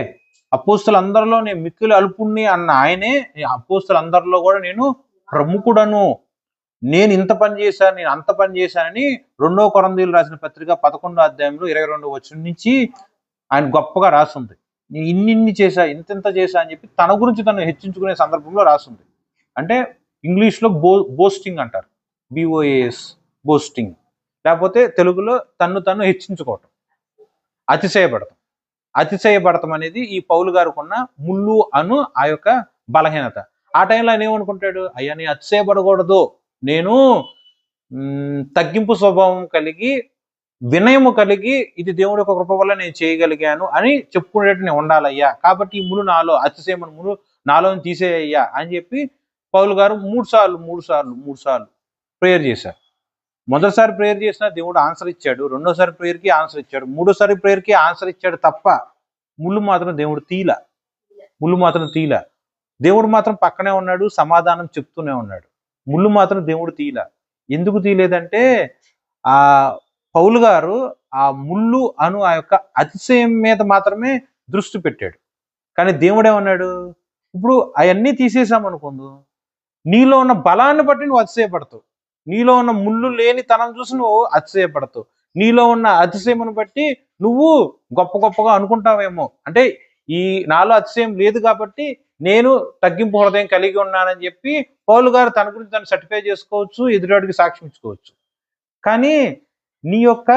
అపోస్తులందరిలో నేను మిక్కిలి అల్పుణ్ణి అన్న ఆయనే అపోస్తులందరిలో కూడా నేను ప్రముఖుడను, నేను ఇంత పని చేశాను, నేను అంత పని చేశానని 2 కొరింథీయులు రాసిన పత్రిక 11వ అధ్యాయంలో 22వ వచనం నుంచి ఆయన గొప్పగా రాస్తుంది. నేను ఇన్ని చేశా, ఇంత చేశా అని చెప్పి తన గురించి తను హెచ్చించుకునే సందర్భంలో రాస్తుంది. అంటే ఇంగ్లీష్లో బోస్టింగ్ అంటారు, బిఓఏఎస్, బోస్టింగ్. లేకపోతే తెలుగులో తను హెచ్చించుకోవటం, అతిశయపడటం అనేది ఈ పౌలు గారికి ఉన్న ముళ్ళు అను ఆ యొక్క బలహీనత. ఆ టైంలో ఆయన ఏమనుకుంటాడు? అయ్యా నేను అతిశయపడకూడదు, నేను తగ్గింపు స్వభావం కలిగి, వినయము కలిగి, ఇది దేవుడి యొక్క కృప వల్ల నేను చేయగలిగాను అని చెప్పుకునేటట్టు నేను ఉండాలయ్యా. కాబట్టి ఈ ముళ్ళు నాలో, అతిశయమైన ముళ్ళు నాలో తీసేయ్యా అని చెప్పి పౌలు గారు 3 సార్లు ప్రేయర్ చేశారు. మొదటిసారి ప్రేయర్ చేసినా దేవుడు ఆన్సర్ ఇచ్చాడు, రెండోసారి ప్రేయర్కి ఆన్సర్ ఇచ్చాడు, మూడోసారి ప్రేయర్కి ఆన్సర్ ఇచ్చాడు తప్ప ముళ్ళు మాత్రం దేవుడు తీల. దేవుడు మాత్రం పక్కనే ఉన్నాడు, సమాధానం చెప్తూనే ఉన్నాడు. ముళ్ళు మాత్రం దేవుడు తీల. ఎందుకు తీయలేదంటే ఆ పౌలు గారు ఆ ముళ్ళు అను ఆ యొక్క అతిశయం మీద మాత్రమే దృష్టి పెట్టాడు. కానీ దేవుడేమన్నాడు? ఇప్పుడు అవన్నీ తీసేసామనుకుందు, నీలో ఉన్న బలాన్ని బట్టి నువ్వు అతిశయపడతావు, నీలో ఉన్న ముళ్ళు లేని తనం చూసి నువ్వు అతిశయపడతావు, నీలో ఉన్న అతిశయమును బట్టి నువ్వు గొప్పగా అనుకుంటావేమో. అంటే ఈ నాలో అతిశయం లేదు కాబట్టి నేను తగ్గింపు హృదయం కలిగి ఉన్నానని చెప్పి పౌలు గారు తన గురించి తను సర్టిఫై చేసుకోవచ్చు, ఎదుటివాడికి సాక్ష్యం ఇచ్చుకోవచ్చు. కానీ నీ యొక్క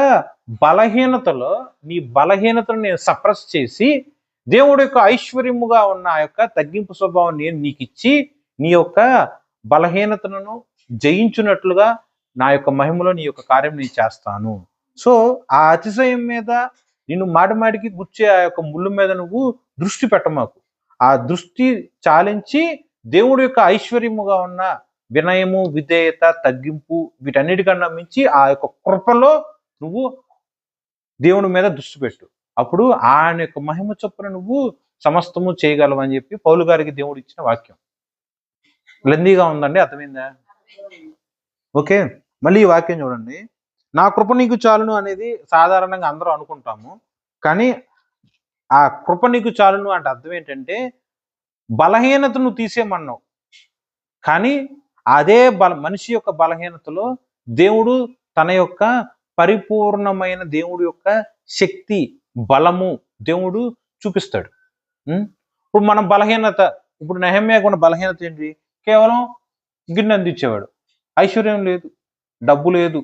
నీ బలహీనతను నేను సప్రెస్ చేసి దేవుడి యొక్క ఐశ్వర్యముగా ఉన్న ఆ యొక్క తగ్గింపు స్వభావం నేను నీకు ఇచ్చి నీ యొక్క బలహీనతను జయించున్నట్లుగా నా యొక్క మహిమలో నీ యొక్క కార్యం నేను చేస్తాను. సో ఆ అతిశయం మీద, నిన్ను మాటికి గుచ్చే ఆ యొక్క ముళ్ళు మీద నువ్వు దృష్టి పెట్టమాకు. ఆ దృష్టి చాలించి దేవుడి యొక్క ఐశ్వర్యముగా ఉన్న వినయము, విధేయత, తగ్గింపు, వీటన్నిటికన్నా మించి ఆ యొక్క కృపలో నువ్వు దేవుని మీద దృష్టి పెట్టు. అప్పుడు ఆయన యొక్క మహిమ చొప్పున నువ్వు సమస్తము చేయగలవు అని చెప్పి పౌలు గారికి దేవుడు ఇచ్చిన వాక్యం. లెందీగా ఉందండి, అర్థమైందా? ఓకే, మళ్ళీ ఈ వాక్యం చూడండి. నా కృప నీకు చాలును అనేది సాధారణంగా అందరూ అనుకుంటాము. కానీ ఆ కృప నీకు చాలును అంటే అర్థం ఏంటంటే బలహీనతను తీసేయమన్నావు. కానీ అదే మనిషి యొక్క బలహీనతలో దేవుడు తన యొక్క పరిపూర్ణమైన దేవుడి యొక్క శక్తి, బలము దేవుడు చూపిస్తాడు. ఇప్పుడు మన బలహీనత, ఇప్పుడు నెహెమ్యాకు ఉన్న బలహీనత ఏంటి? కేవలం గిన్నె అందించేవాడు. ఐశ్వర్యం లేదు, డబ్బు లేదు,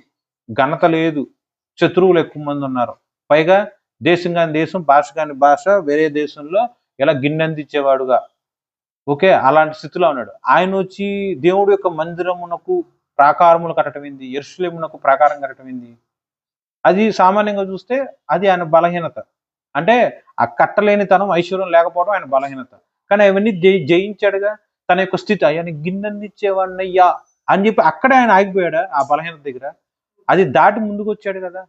ఘనత లేదు, శత్రువులు ఎక్కువ మంది ఉన్నారు, పైగా దేశం కాని దేశం, భాష కాని భాష, వేరే దేశంలో ఇలా గిన్నె అందించేవాడుగా. ఓకే, అలాంటి స్థితిలో ఉన్నాడు. ఆయన వచ్చి దేవుడి యొక్క మందిరమునకు ప్రాకారములు కట్టడం ఏంది? యెరూషలేమునకు ప్రాకారం కట్టడం ఏంది? అది సామాన్యంగా చూస్తే అది ఆయన బలహీనత. అంటే ఆ కట్టలేనితనం, ఐశ్వర్యం లేకపోవడం ఆయన బలహీనత. కానీ అవన్నీ జయించాడుగా. తన యొక్క స్థితి, అయ్యా నీకు గిన్నెనిచ్చేవాడినయ్యా అని చెప్పి అక్కడే ఆయన ఆగిపోయాడా ఆ బలహీనత దగ్గర? అది దాటి ముందుకు వచ్చాడు కదా.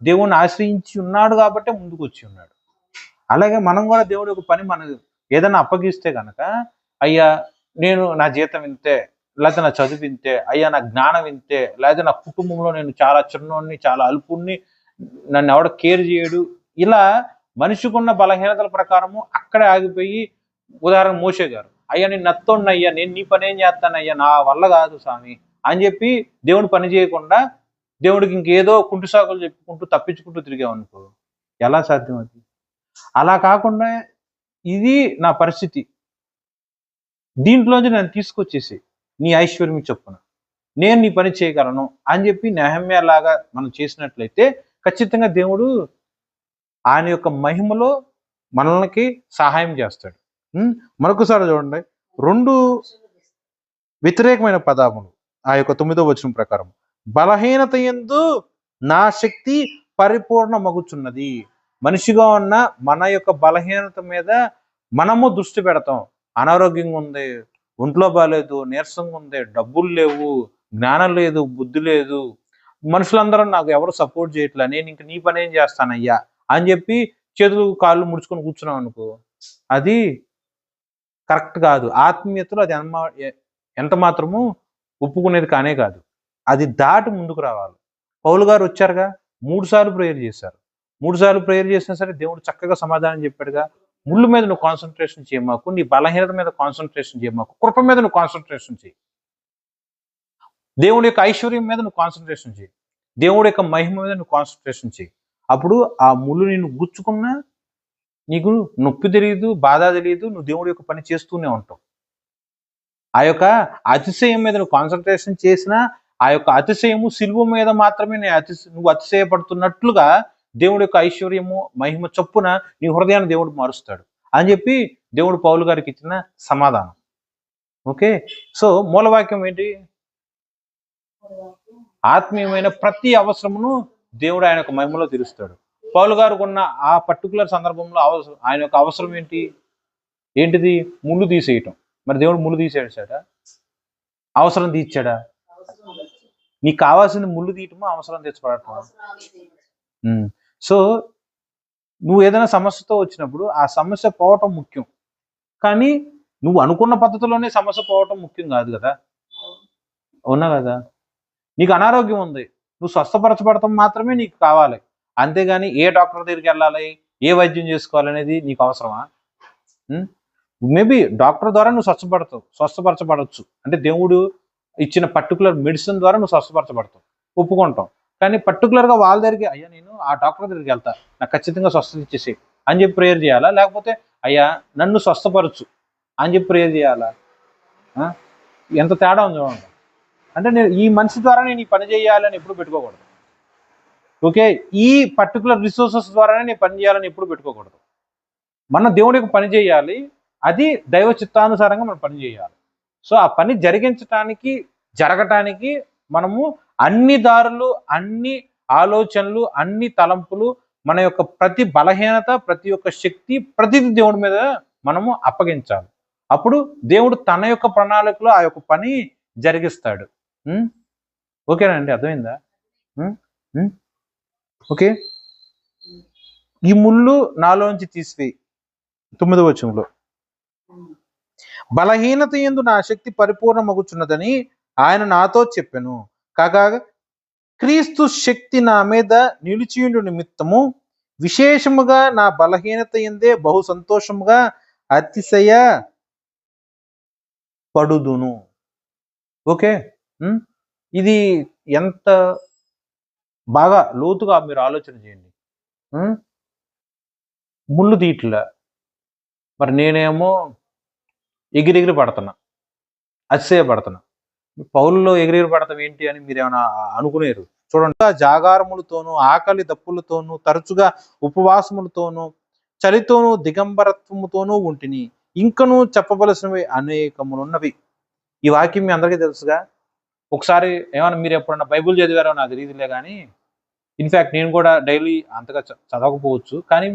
దేవుణ్ణి ఆశ్రయించి ఉన్నాడు కాబట్టే ముందుకు వచ్చి ఉన్నాడు. అలాగే మనం కూడా దేవుడి యొక్క పని మనకు ఏదైనా అప్పగిస్తే కనుక, అయ్యా నేను నా జీతం ఇంతే, లేకపోతే నా చదువు ఇంతే, అయ్యా నా జ్ఞానం ఇంతే, లేదా నా కుటుంబంలో నేను చాలా చిన్నోడిని, చాలా అల్పుణ్ణి, నన్ను ఎవడ కేర్ చేయడు, ఇలా మనిషికున్న బలహీనతల ప్రకారము అక్కడే ఆగిపోయి, ఉదాహరణ మోషే గారు, అయ్యా నేను నత్తోడిని అయ్యా, నేను నీ పని ఏం చేస్తానయ్యా, నా వల్ల కాదు స్వామి అని చెప్పి దేవుడు పని చేయకుండా దేవుడికి ఇంకేదో కుంటు సాకులు చెప్పుకుంటూ తప్పించుకుంటూ తిరిగామనుకో, ఎలా సాధ్యం అది? అలా కాకుండా ఇది నా పరిస్థితి, దీంట్లోంచి నన్ను తీసుకొచ్చేసి నీ ఐశ్వర్యం చొప్పున నేను నీ పని చేయగలను అని చెప్పి నెహమ్యా లాగా మనం చేసినట్లయితే ఖచ్చితంగా దేవుడు ఆయన యొక్క మహిమలో మనల్ని సహాయం చేస్తాడు. మరొకసారి చూడండి, 2 వ్యతిరేకమైన పదములు ఆ యొక్క 9వ వచనం ప్రకారం, బలహీనత యందు నా శక్తి పరిపూర్ణమగుచున్నది. మనిషిగా ఉన్న మన యొక్క బలహీనత మీద మనము దృష్టి పెడతాం. అనారోగ్యంగా ఉంది, ఒంట్లో బాగాలేదు, నీరసంగా ఉంది, డబ్బులు లేవు, జ్ఞానం లేదు, బుద్ధి లేదు, మనుషులందరూ నాకు ఎవరు సపోర్ట్ చేయట్లే, నేను ఇంక నీ పని ఏం చేస్తానయ్యా అని చెప్పి చేతులు కాళ్ళు ముడుచుకొని కూర్చున్నాం అనుకో, అది కరెక్ట్ కాదు. ఆత్మీయతలో అది ఎంత మాత్రము ఒప్పుకునేది కానే కాదు. అది దాటి ముందుకు రావాలి. పౌలు గారు వచ్చారుగా, 3 సార్లు ప్రేయర్ చేశారు. 3 సార్లు ప్రేయర్ చేసినా సరే దేవుడు చక్కగా సమాధానం చెప్పాడుగా. ముళ్ళు మీద నువ్వు కాన్సన్ట్రేషన్ చేయమాకు, నీ బలహీనత మీద కాన్సన్ట్రేషన్ చేయమాకు, కృప మీద నువ్వు కాన్సన్ట్రేషన్ చేయి, దేవుడి యొక్క ఐశ్వర్యం మీద నువ్వు కాన్సన్ట్రేషన్ చేయి, దేవుడి యొక్క మహిమ మీద నువ్వు కాన్సన్ట్రేషన్ చేయి. అప్పుడు ఆ ముళ్ళు నిన్ను గుచ్చుకున్నా నీకు నొప్పి తెలియదు, బాధ తెలియదు, నువ్వు దేవుడి యొక్క పని చేస్తూనే ఉంటావు. ఆ యొక్క అతిశయం మీద నువ్వు కాన్సన్ట్రేషన్ చేసినా ఆ యొక్క అతిశయము సిలువ మీద మాత్రమే నువ్వు అతిశయపడుతున్నట్లుగా దేవుడి యొక్క ఐశ్వర్యము మహిమ చొప్పున నీ హృదయాన్ని దేవుడు మారుస్తాడు అని చెప్పి దేవుడు పౌలు గారికి ఇచ్చిన సమాధానం. ఓకే, సో మూలవాక్యం ఏంటి? ఆత్మీయమైన ప్రతి అవసరమును దేవుడు ఆయన యొక్క మహిమలో తీరుస్తాడు. పౌలు గారికి ఉన్న ఆ పర్టికులర్ సందర్భంలో ఆయన యొక్క అవసరం ఏంటిది? ముళ్ళు తీసేయటం. మరి దేవుడు ముళ్ళు తీసేసాడా? అవసరం తీర్చాడా? నీకు కావాల్సింది ముళ్ళు తీయటమో అవసరం తెచ్చిపడటం. సో నువ్వు ఏదైనా సమస్యతో వచ్చినప్పుడు ఆ సమస్య పోవటం ముఖ్యం, కానీ నువ్వు అనుకున్న పద్ధతిలోనే సమస్య పోవటం ముఖ్యం కాదు కదా. అవునా కదా? నీకు అనారోగ్యం ఉంది, నువ్వు స్వస్థపరచబడటం మాత్రమే నీకు కావాలి, అంతేగాని ఏ డాక్టర్ దగ్గరికి వెళ్ళాలి, ఏ వైద్యం చేసుకోవాలనేది నీకు అవసరమా? మేబీ డాక్టర్ ద్వారా నువ్వు స్వస్థపరచబడవచ్చు, అంటే దేవుడు ఇచ్చిన పర్టికులర్ మెడిసిన్ ద్వారా నువ్వు స్వస్థపరచబడతావు, ఒప్పుకుంటాం. కానీ పర్టికులర్గా వాళ్ళ దగ్గరికి, అయ్యా నేను ఆ డాక్టర్ దగ్గరికి వెళ్తా, నాకు ఖచ్చితంగా స్వస్థత ఇచ్చేసి అని చెప్పి ప్రేయర్ చేయాలా? లేకపోతే అయ్యా నన్ను స్వస్థపరచు అని చెప్పి ప్రేయర్ చేయాలా? ఎంత తేడా ఉంది చూడండి. అంటే నేను ఈ మనిషి ద్వారా నేను ఈ పని చేయాలని ఎప్పుడు పెట్టుకోకూడదు. ఓకే, ఈ పర్టికులర్ రిసోర్సెస్ ద్వారానే నేను పని చేయాలని ఎప్పుడు పెట్టుకోకూడదు. మన దేవుడికి పని చేయాలి, అది దైవ చిత్తానుసారంగా మనం పని చేయాలి. సో ఆ పని జరగటానికి మనము అన్ని దారులు, అన్ని ఆలోచనలు, అన్ని తలంపులు, మన యొక్క ప్రతి బలహీనత, ప్రతి ఒక్క శక్తి, ప్రతిది దేవుడి మీద మనము అప్పగించాలి. అప్పుడు దేవుడు తన యొక్క ప్రణాళికలో ఆ యొక్క పని జరిగిస్తాడు. ఓకేనండి, అర్థమైందా? ఓకే, ఈ ముళ్ళు నాలోంచి తీసివేయి. 9వ వచనంలో, బలహీనత యందు నా శక్తి పరిపూర్ణమగుచున్నదని ఆయన నాతో చెప్పెను, కాగా క్రీస్తు శక్తి నా మీద నిలిచియుండు నిమిత్తము విశేషముగా నా బలహీనత యందే బహు సంతోషముగా అతిశయ పడుదును. ఓకే, ఇది ఎంత బాగా లోతుగా మీరు ఆలోచన చేయండి. ముళ్ళు తీట్లా, మరి నేనేమో ఎగిరెగిరి పడుతున్నా, అతిశయ పడుతున్నా. పౌలులో ఎగిరెగిరి పడతాం ఏంటి అని మీరు ఏమైనా అనుకునేరు? చూడండి, జాగారములతోనూ ఆకలి దప్పులతోనూ తరచుగా ఉపవాసములతోనూ చలితోనూ దిగంబరత్వముతోనూ ఉంటిని, ఇంకనూ చెప్పవలసినవి అనేకములున్నవి. ఈ వాక్యం మీ అందరికీ తెలుసుగా. ఒకసారి ఏమన్నా మీరు ఎప్పుడన్నా బైబుల్ చదివారో నాకు తెలియదులే, కానీ ఇన్ఫ్యాక్ట్ నేను కూడా డైలీ అంతగా చదవకపోవచ్చు, కానీ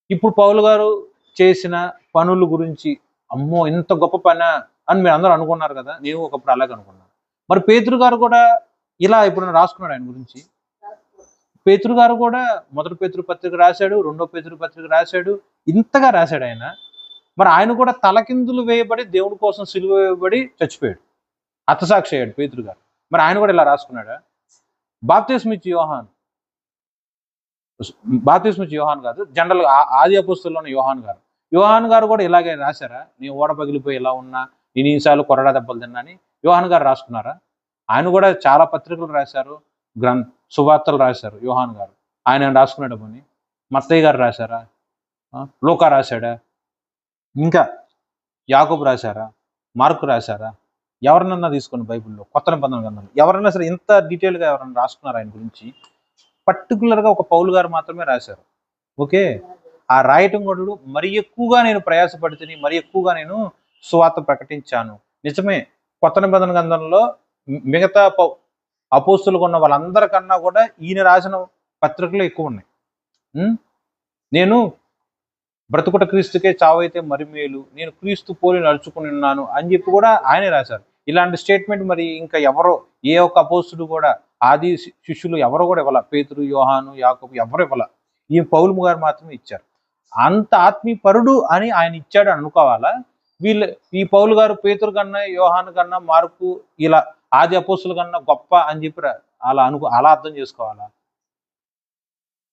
ఇప్పుడు పౌలు గారు చేసిన పనుల గురించి అమ్మో ఇంత గొప్ప పని అని మీరు అందరూ అనుకున్నారు కదా, నేను ఒకప్పుడు అలాగే అనుకున్నాను. మరి పేతురు గారు కూడా ఇలా ఇప్పుడు రాసుకున్నాడు ఆయన గురించి. పేతురు గారు కూడా మొదటి పేతురు పత్రిక రాశాడు, రెండో పేతురు పత్రిక రాశాడు, ఇంతగా రాశాడు ఆయన. మరి ఆయన కూడా తలకిందులు వేయబడి దేవుడి కోసం సిలువ వేయబడి చచ్చిపోయాడు, హతసాక్షి అయ్యాడు పేతురు గారు. మరి ఆయన కూడా ఇలా రాసుకున్నాడా? బాప్తిస్మిచ్చి యోహాన్ కాదు, జనరల్ ఆది అపోస్తుల్లో ఉన్న యోహాన్ గారు కూడా ఇలాగే రాశారా? నేను ఓడ పగిలిపోయి ఇలా ఉన్నా, నేను ఈసార్లు కొరడా దెబ్బలు తిన్నాని యోహాన్ గారు రాసుకున్నారా? ఆయన కూడా చాలా పత్రికలు రాశారు, సువార్తలు రాశారు యోహాన్ గారు. ఆయన రాసుకున్నాడు పోనీ? మత్తయ్య గారు రాశారా? లూకా రాశాడా? ఇంకా యాకోబు రాశారా? మార్కు రాశారా? ఎవరినన్నా తీసుకోండి బైబిల్లో, కొత్త నిబంధన గ్రంథంలో ఎవరన్నా సరే ఇంత డీటెయిల్గా ఎవరన్నా రాసుకున్నారు ఆయన గురించి? పర్టికులర్గా ఒక పౌలు గారు మాత్రమే రాశారు. ఓకే, ఆ రాయటం కూడా మరి ఎక్కువగా నేను ప్రయాసపడితే, మరి ఎక్కువగా నేను సువార్త ప్రకటించాను. నిజమే, కొత్త నిబంధన గ్రంథంలో మిగతా అపోస్తులుగా ఉన్న వాళ్ళందరికన్నా కూడా ఈయన రాసిన పత్రికలు ఎక్కువ ఉన్నాయి. నేను బ్రతుకుట క్రీస్తుకే, చావైతే మరి మేలు, నేను క్రీస్తు పోలి నడుచుకుని ఉన్నాను అని చెప్పి కూడా ఆయనే రాశారు. ఇలాంటి స్టేట్మెంట్ మరి ఇంకా ఎవరో, ఏ ఒక్క అపోస్తుడు కూడా, ఆది శిష్యులు ఎవరు కూడా ఇవ్వాల. పేతురు, యోహాను, యాకోబు ఎవరు ఇవ్వాల. ఈ పౌలు గారు మాత్రమే ఇచ్చారు. అంత ఆత్మీయపరుడు అని ఆయన ఇచ్చాడు అనుకోవాలా? ఈ పౌలు గారు పేతురు కన్నా, యోహాను కన్నా, మార్కు ఇలా ఆది అపోస్తుల కన్నా గొప్ప అని చెప్పి అలా అర్థం చేసుకోవాలా?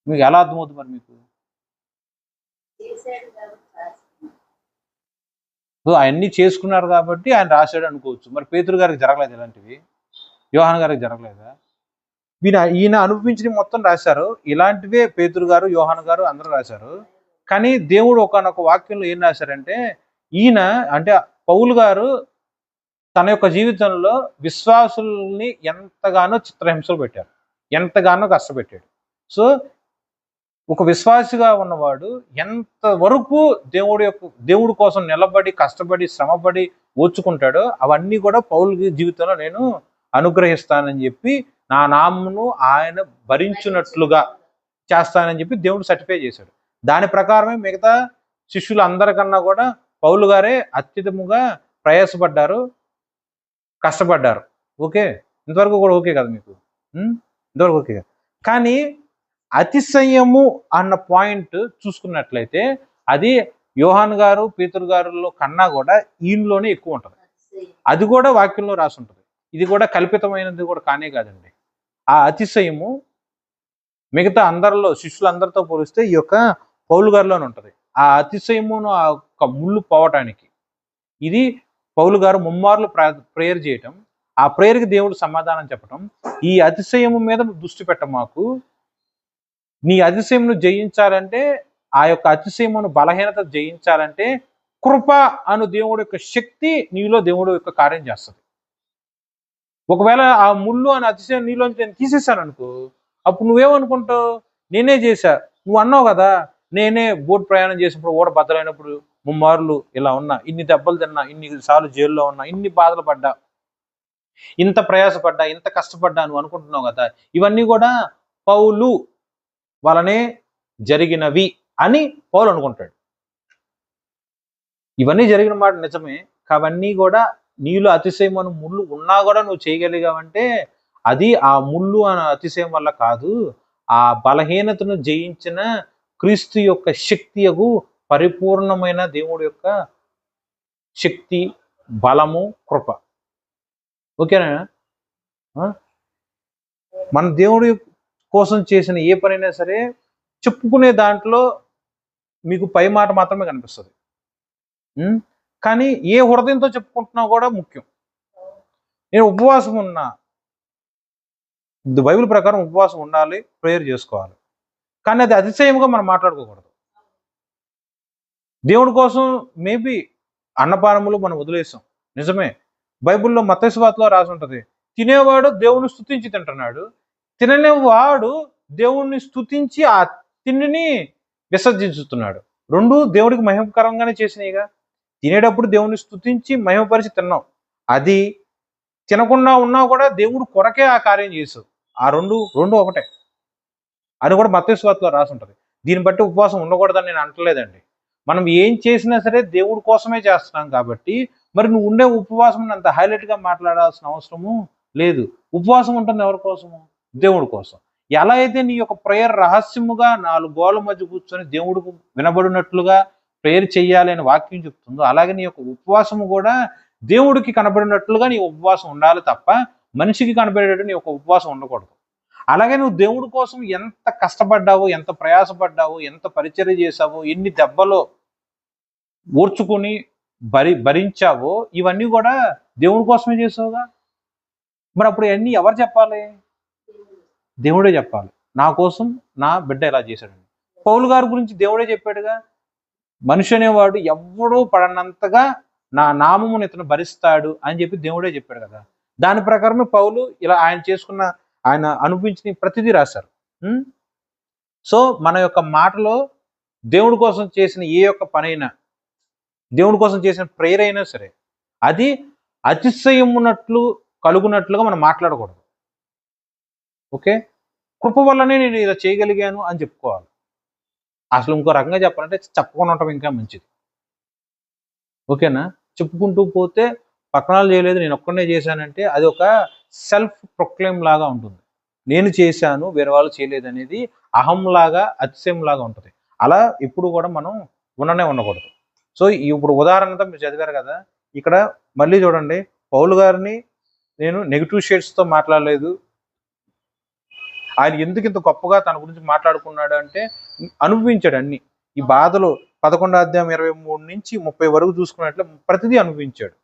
మీకు ఎలా అర్థమవుతుంది మరి మీకు? అవన్నీ చేసుకున్నారు కాబట్టి ఆయన రాశాడు అనుకోవచ్చు. మరి పేతురు గారికి జరగలేదు ఇలాంటివి? యోహాన్ గారికి జరగలేదా? ఈయన అనుభవించిన మొత్తం రాశారు. ఇలాంటివే పేతురు గారు, యోహాన్ గారు అందరూ రాశారు. కానీ దేవుడు ఒకనొక వాక్యంలో ఏం రాశారంటే, ఈయన అంటే పౌలు గారు తన యొక్క జీవితంలో విశ్వాసుల్ని ఎంతగానో చిత్రహింసలు పెట్టారు, ఎంతగానో కష్టపెట్టాడు. సో ఒక విశ్వాసిగా ఉన్నవాడు ఎంతవరకు దేవుడి కోసం నిలబడి, కష్టపడి, శ్రమపడి ఓర్చుకుంటాడో అవన్నీ కూడా పౌలు జీవితంలో నేను అనుగ్రహిస్తానని చెప్పి, నా నామమును ఆయన భరించినట్లుగా చేస్తానని చెప్పి దేవుడు సర్టిఫై చేశాడు. దాని ప్రకారమే మిగతా శిష్యులు అందరికన్నా కూడా పౌలు గారే అత్యధికంగా ప్రయాసపడ్డారు, కష్టపడ్డారు. ఓకే, ఇంతవరకు కూడా ఓకే కదా మీకు? ఇంతవరకు ఓకే. కానీ అతిశయము అన్న పాయింట్ చూసుకున్నట్లయితే అది యోహాన్ గారు, పేతురు గారులో కన్నా కూడా ఈయనలోనే ఎక్కువ ఉంటుంది. అది కూడా వాక్యంలో రాసి ఉంటుంది. ఇది కూడా కల్పితమైనది కూడా కానే కాదండి. ఆ అతిశయము మిగతా అందరిలో, శిష్యులందరితో పోలిస్తే ఈ యొక్క పౌలు గారిలోనే ఉంటుంది. ఆ అతిశయమును, ఆ యొక్క ముళ్ళు పోవటానికి ఇది పౌలు గారు ముమ్మార్లు ప్రేయర్ చేయటం, ఆ ప్రేయర్కి దేవుడు సమాధానం చెప్పటం. ఈ అతిశయము మీద దృష్టి పెట్టమాకు, నీ అతిశయమును జయించాలంటే, ఆ యొక్క అతిశయమును బలహీనత జయించాలంటే కృప అను దేవుడు యొక్క శక్తి నీలో దేవుడు యొక్క కార్యం చేస్తుంది. ఒకవేళ ఆ ముళ్ళు అనే అతిశయం నీలోంచి నేను తీసేశాను అనుకో, అప్పుడు నువ్వేమనుకుంటావు? నేనే చేశా. నువ్వు అన్నావు కదా, నేనే బోట్ ప్రయాణం చేసినప్పుడు ఓడ బద్దలైనప్పుడు ముమ్మార్లు ఇలా ఉన్నా, ఇన్ని దెబ్బలు తిన్నా, ఇన్ని సార్లు జైల్లో ఉన్నా, ఇన్ని బాధలు పడ్డా, ఇంత ప్రయాసపడ్డా, ఇంత కష్టపడ్డా నువ్వు అనుకుంటున్నావు కదా. ఇవన్నీ కూడా పౌలు వలనే జరిగినవి అని పౌలు అనుకుంటాడు. ఇవన్నీ జరిగిన మాట నిజమే. అవన్నీ కూడా నీలో అతిశయం అని ముళ్ళు ఉన్నా కూడా నువ్వు చేయగలిగావంటే అది ఆ ముళ్ళు అనే అతిశయం వల్ల కాదు, ఆ బలహీనతను జయించిన క్రీస్తు యొక్క శక్తియగు పరిపూర్ణమైన దేవుడి యొక్క శక్తి, బలము, కృప. ఓకేనా? మన దేవుడి కోసం చేసిన ఏ పనైనా సరే చెప్పుకునే దాంట్లో మీకు పై మాట మాత్రమే కనిపిస్తుంది. కానీ ఏ హృదయంతో చెప్పుకుంటున్నా కూడా ముఖ్యం. నేను ఉపవాసం ఉన్నా, బైబిల్ ప్రకారం ఉపవాసం ఉండాలి, ప్రేయర్ చేసుకోవాలి. కానీ అది అతిశయంగా మనం మాట్లాడుకోకూడదు. దేవుడి కోసం మేబీ అన్నపానములు మనం వదిలేసాం, నిజమే. బైబిల్లో మత్తయి సువార్తలో రాసి ఉంటుంది, తినేవాడు దేవుని స్తుతించి తింటున్నాడు, తిననేవాడు దేవుణ్ణి స్తుతించి ఆ తిండిని విసర్జించుతున్నాడు. రెండు దేవుడికి మహిమకరంగానే చేసినాయిగా. తినేటప్పుడు దేవుణ్ణి స్తుతించి మహిమపరిచి తిన్నాం, అది తినకుండా ఉన్నా కూడా దేవుడు కొరకే ఆ కార్యం చేసావు. ఆ రెండు ఒకటే. అని కూడా మత్తయి సువార్తలో రాసి ఉంటుంది. దీన్ని బట్టి ఉపవాసం ఉండకూడదని నేను అంటలేదండి. మనం ఏం చేసినా సరే దేవుడి కోసమే చేస్తున్నాం కాబట్టి మరి నువ్వు ఉండే ఉపవాసం అంత హైలైట్గా మాట్లాడాల్సిన అవసరము లేదు. ఉపవాసం ఉంటుంది ఎవరి కోసము? దేవుడి కోసం. ఎలా అయితే నీ యొక్క ప్రేయర్ రహస్యముగా 4 గోడల మధ్య కూర్చొని దేవుడికి వినబడినట్లుగా ప్రేయర్ చెయ్యాలి అని వాక్యం చెప్తుందో, అలాగే నీ యొక్క ఉపవాసము కూడా దేవుడికి కనబడినట్లుగా నీ ఉపవాసం ఉండాలి తప్ప మనిషికి కనబడేటట్టు నీ యొక్క ఉపవాసం ఉండకూడదు. అలాగే నువ్వు దేవుడి కోసం ఎంత కష్టపడ్డావో, ఎంత ప్రయాసపడ్డావో, ఎంత పరిచర్య చేశావో, ఎన్ని దెబ్బలు ఓర్చుకుని భరించావో, ఇవన్నీ కూడా దేవుడి కోసమే చేసావుగా. మరి అప్పుడు ఇవన్నీ ఎవరు చెప్పాలి? దేవుడే చెప్పాలి. నా కోసం నా బిడ్డ ఇలా చేశాడని. పౌలు గారి గురించి దేవుడే చెప్పాడుగా, మనిషి అనేవాడు ఎవడూ పడనంతగా నా నామమును ఇతను భరిస్తాడు అని చెప్పి దేవుడే చెప్పాడు కదా. దాని ప్రకారమే పౌలు ఇలా ఆయన అనుభవించిన ప్రతిదీ రాశారు. సో మన యొక్క మాటలో దేవుడి కోసం చేసిన ఏ ఒక్క పనైనా, దేవుడి కోసం చేసిన ప్రేయర్ అయినా సరే, అది అతిశయం ఉన్నట్లు కలుగునట్లుగా మనం మాట్లాడకూడదు. ఓకే, కృప వల్లనే నేను ఇలా చేయగలిగాను అని చెప్పుకోవాలి. అసలు ఇంకో రకంగా చెప్పాలంటే చెప్పకుండా ఉండటం ఇంకా మంచిది. ఓకేనా? చెప్పుకుంటూ పోతే పక్కనాలు చేయలేదు, నేను ఒక్కనే చేశానంటే అది ఒక సెల్ఫ్ ప్రొక్లెయిమ్ లాగా ఉంటుంది. నేను చేశాను, వేరే వాళ్ళు చేయలేదు అనేది అహంలాగా, అతిశయంలాగా ఉంటుంది. అలా ఎప్పుడు కూడా మనం ఉండకూడదు. సో ఇప్పుడు ఉదాహరణతో మీరు చదివారు కదా, ఇక్కడ మళ్ళీ చూడండి, పౌలు గారిని నేను నెగిటివ్ షేడ్స్తో మాట్లాడలేదు. ఆయన ఎందుకు ఇంత గొప్పగా తన గురించి మాట్లాడుకున్నాడు అంటే అనుభవించాడు అన్ని. ఈ బాధలు 11వ అధ్యాయం 23 నుంచి 30 వరకు చూసుకున్నట్లు ప్రతిదీ అనుభవించాడు.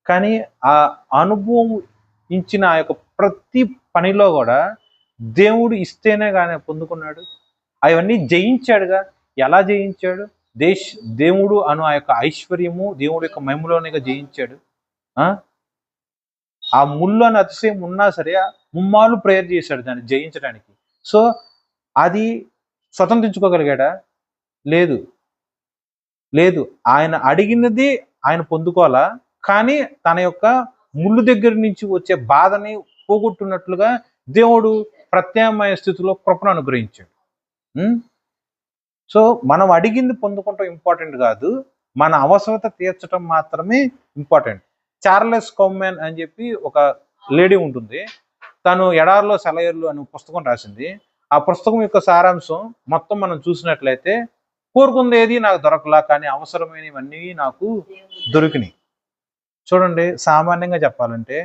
కానీ ఆ అనుభవం ఇచ్చిన ఆ యొక్క ప్రతి పనిలో కూడా దేవుడు ఇస్తేనే కానీ పొందుకున్నాడు. అవన్నీ జయించాడుగా. ఎలా జయించాడు? దేవుడు అను ఆ యొక్క ఐశ్వర్యము దేవుడి యొక్క మహిమలోనేగా జయించాడు. ఆ ముళ్ళు అని అతిశయం ఉన్నా సరే ముమ్మాలు ప్రేయర్ చేశాడు దాన్ని జయించడానికి. సో అది స్వతంత్రించుకోగలిగాడా? లేదు. ఆయన అడిగినది ఆయన పొందుకోవాలా, కానీ తన యొక్క ముళ్ళు దగ్గర నుంచి వచ్చే బాధని పోగొట్టున్నట్లుగా దేవుడు ప్రత్యామ్నాయ స్థితిలో కృపను అనుగ్రహించాడు. సో మనం అడిగింది పొందుకోవటం ఇంపార్టెంట్ కాదు, మన అవసరత తీర్చడం మాత్రమే ఇంపార్టెంట్. చార్లెస్ కౌమెన్ అని చెప్పి ఒక లేడీ ఉంటుంది. తను ఎడారిలో సెలయర్లు అనే పుస్తకం రాసింది. ఆ పుస్తకం యొక్క సారాంశం మొత్తం మనం చూసినట్లయితే, కోరుకుంది ఏది నాకు దొరకలా, కానీ అవసరమైనవన్నీ నాకు దొరికినాయి. చూడండి, సామాన్యంగా చెప్పాలంటే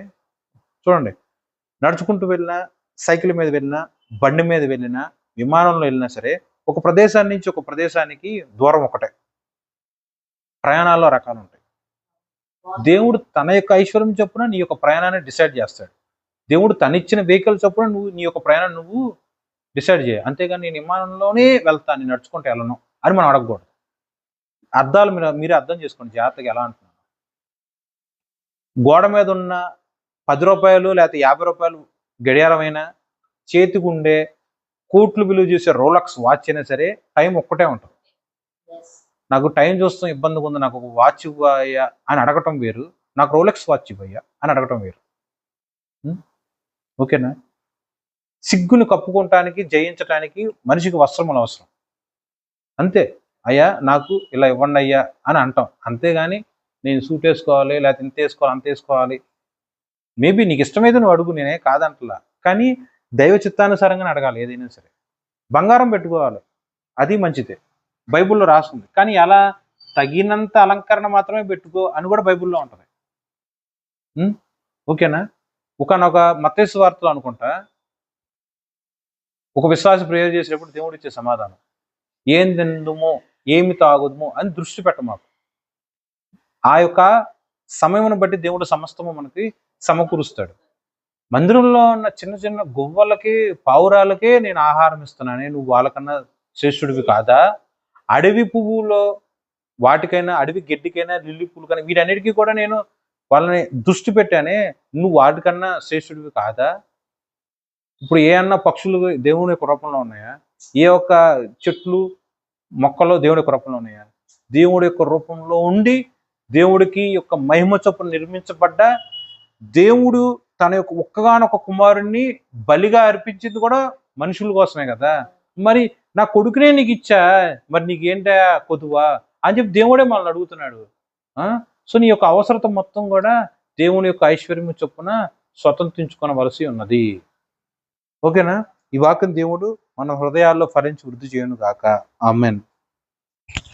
చూడండి, నడుచుకుంటూ వెళ్ళినా, సైకిల్ మీద వెళ్ళినా, బండి మీద వెళ్ళినా, విమానంలో వెళ్ళినా సరే ఒక ప్రదేశాన్ని నుంచి ఒక ప్రదేశానికి దూరం ఒకటే. ప్రయాణాల్లో రకాలు ఉంటాయి. దేవుడు తన యొక్క ఐశ్వర్యం చొప్పున నీ యొక్క ప్రయాణాన్ని డిసైడ్ చేస్తాడు. దేవుడు తనిచ్చిన వెహికల్ చొప్పున నీ యొక్క ప్రయాణాన్ని నువ్వు డిసైడ్ చేయాలి. అంతేగాని నేను విమానంలోనే వెళ్తాను, నేను నడుచుకుంటూ వెళ్ళను అని మనం అడగకూడదు. అర్థాలు మీరే అర్థం చేసుకోండి జాగ్రత్తగా ఎలా అంటున్నాను. గోడ మీద ఉన్న 10 రూపాయలు లేకపోతే 50 రూపాయలు గడియారమైనా, చేతికి ఉండే కోట్లు విలువ చేసే రోలక్స్ వాచ్ అయినా సరే టైం ఒక్కటే ఉంటుంది. నాకు టైం చూస్తాం ఇబ్బందిగా ఉంది, నాకు ఒక వాచ్ ఇవ్వయ్యా అని అడగటం వేరు, నాకు రోలెక్స్ వాచ్ ఇవ్వయ్యా అని అడగటం వేరు. ఓకేనా? సిగ్గుని కప్పుకోవటానికి, జయించటానికి మనిషికి వస్త్రములు అవసరం. అంతే. అయ్యా నాకు ఇలా ఇవ్వండి అయ్యా అని అంటాం. అంతేగాని నేను సూట్ వేసుకోవాలి, లేకపోతే ఇంత వేసుకోవాలి, అంత వేసుకోవాలి. మేబీ నీకు ఇష్టమైతే నువ్వు అడుగు, నేనే కాదంటలా. కానీ దైవ చిత్తానుసారంగానే అడగాలి ఏదైనా సరే. బంగారం పెట్టుకోవాలి, అది మంచిదే, బైబిల్లో రాస్తుంది. కానీ అలా తగినంత అలంకరణ మాత్రమే పెట్టుకో అని కూడా బైబిల్లో ఉంటుంది. ఓకేనా? ఒకనొక మత్తయి సువార్తలో అనుకుంటా ఒక విశ్వాసి ప్రేయర్ చేసేటప్పుడు దేవుడు ఇచ్చే సమాధానం, ఏం తిందుమో ఏమి తాగుదుమో అని దృష్టి పెట్టమాకు. ఆ యొక్క సమయమును బట్టి దేవుడు సమస్తము మనకి సమకూరుస్తాడు. మందిరంలో ఉన్న చిన్న చిన్న గువ్వలకి, పావురాలకే నేను ఆహారం ఇస్తున్నానే, నువ్వు వాళ్ళకన్నా శ్రేష్ఠుడివి కాదా? అడవి పువ్వులో వాటికైనా, అడవి గడ్డికైనా, లిల్లీ పువ్వులకైనా, వీటన్నిటికీ కూడా నేను వాళ్ళని దృష్టి పెట్టానే, నువ్వు వాటికన్నా శ్రేష్ఠుడివి కాదా? ఇప్పుడు ఏ అన్న పక్షులు దేవుని యొక్క రూపంలో ఉన్నాయా? ఏ ఒక్క చెట్లు మొక్కలు దేవుడి యొక్క రూపంలో ఉన్నాయా? దేవుడి యొక్క రూపంలో ఉండి దేవుడికి యొక్క మహిమ చొప్పున నిర్మించబడ్డ దేవుడు తన యొక్క ఒక్కగానొక్క కుమారుణ్ణి బలిగా అర్పించింది కూడా మనుషుల కోసమే కదా. మరి నా కొడుకునే నీకు ఇచ్చా, మరి నీకేంటా కొదువా అని చెప్పి దేవుడే మనల్ని అడుగుతున్నాడు. సో నీ యొక్క అవసరత మొత్తం కూడా దేవుని యొక్క ఐశ్వర్యం చొప్పున స్వతంత్రించుకొనవలసి ఉన్నది. ఓకేనా? ఈ వాక్యం దేవుడు మన హృదయాల్లో ఫలించి వృద్ధి చేయను గాక. ఆమేన్.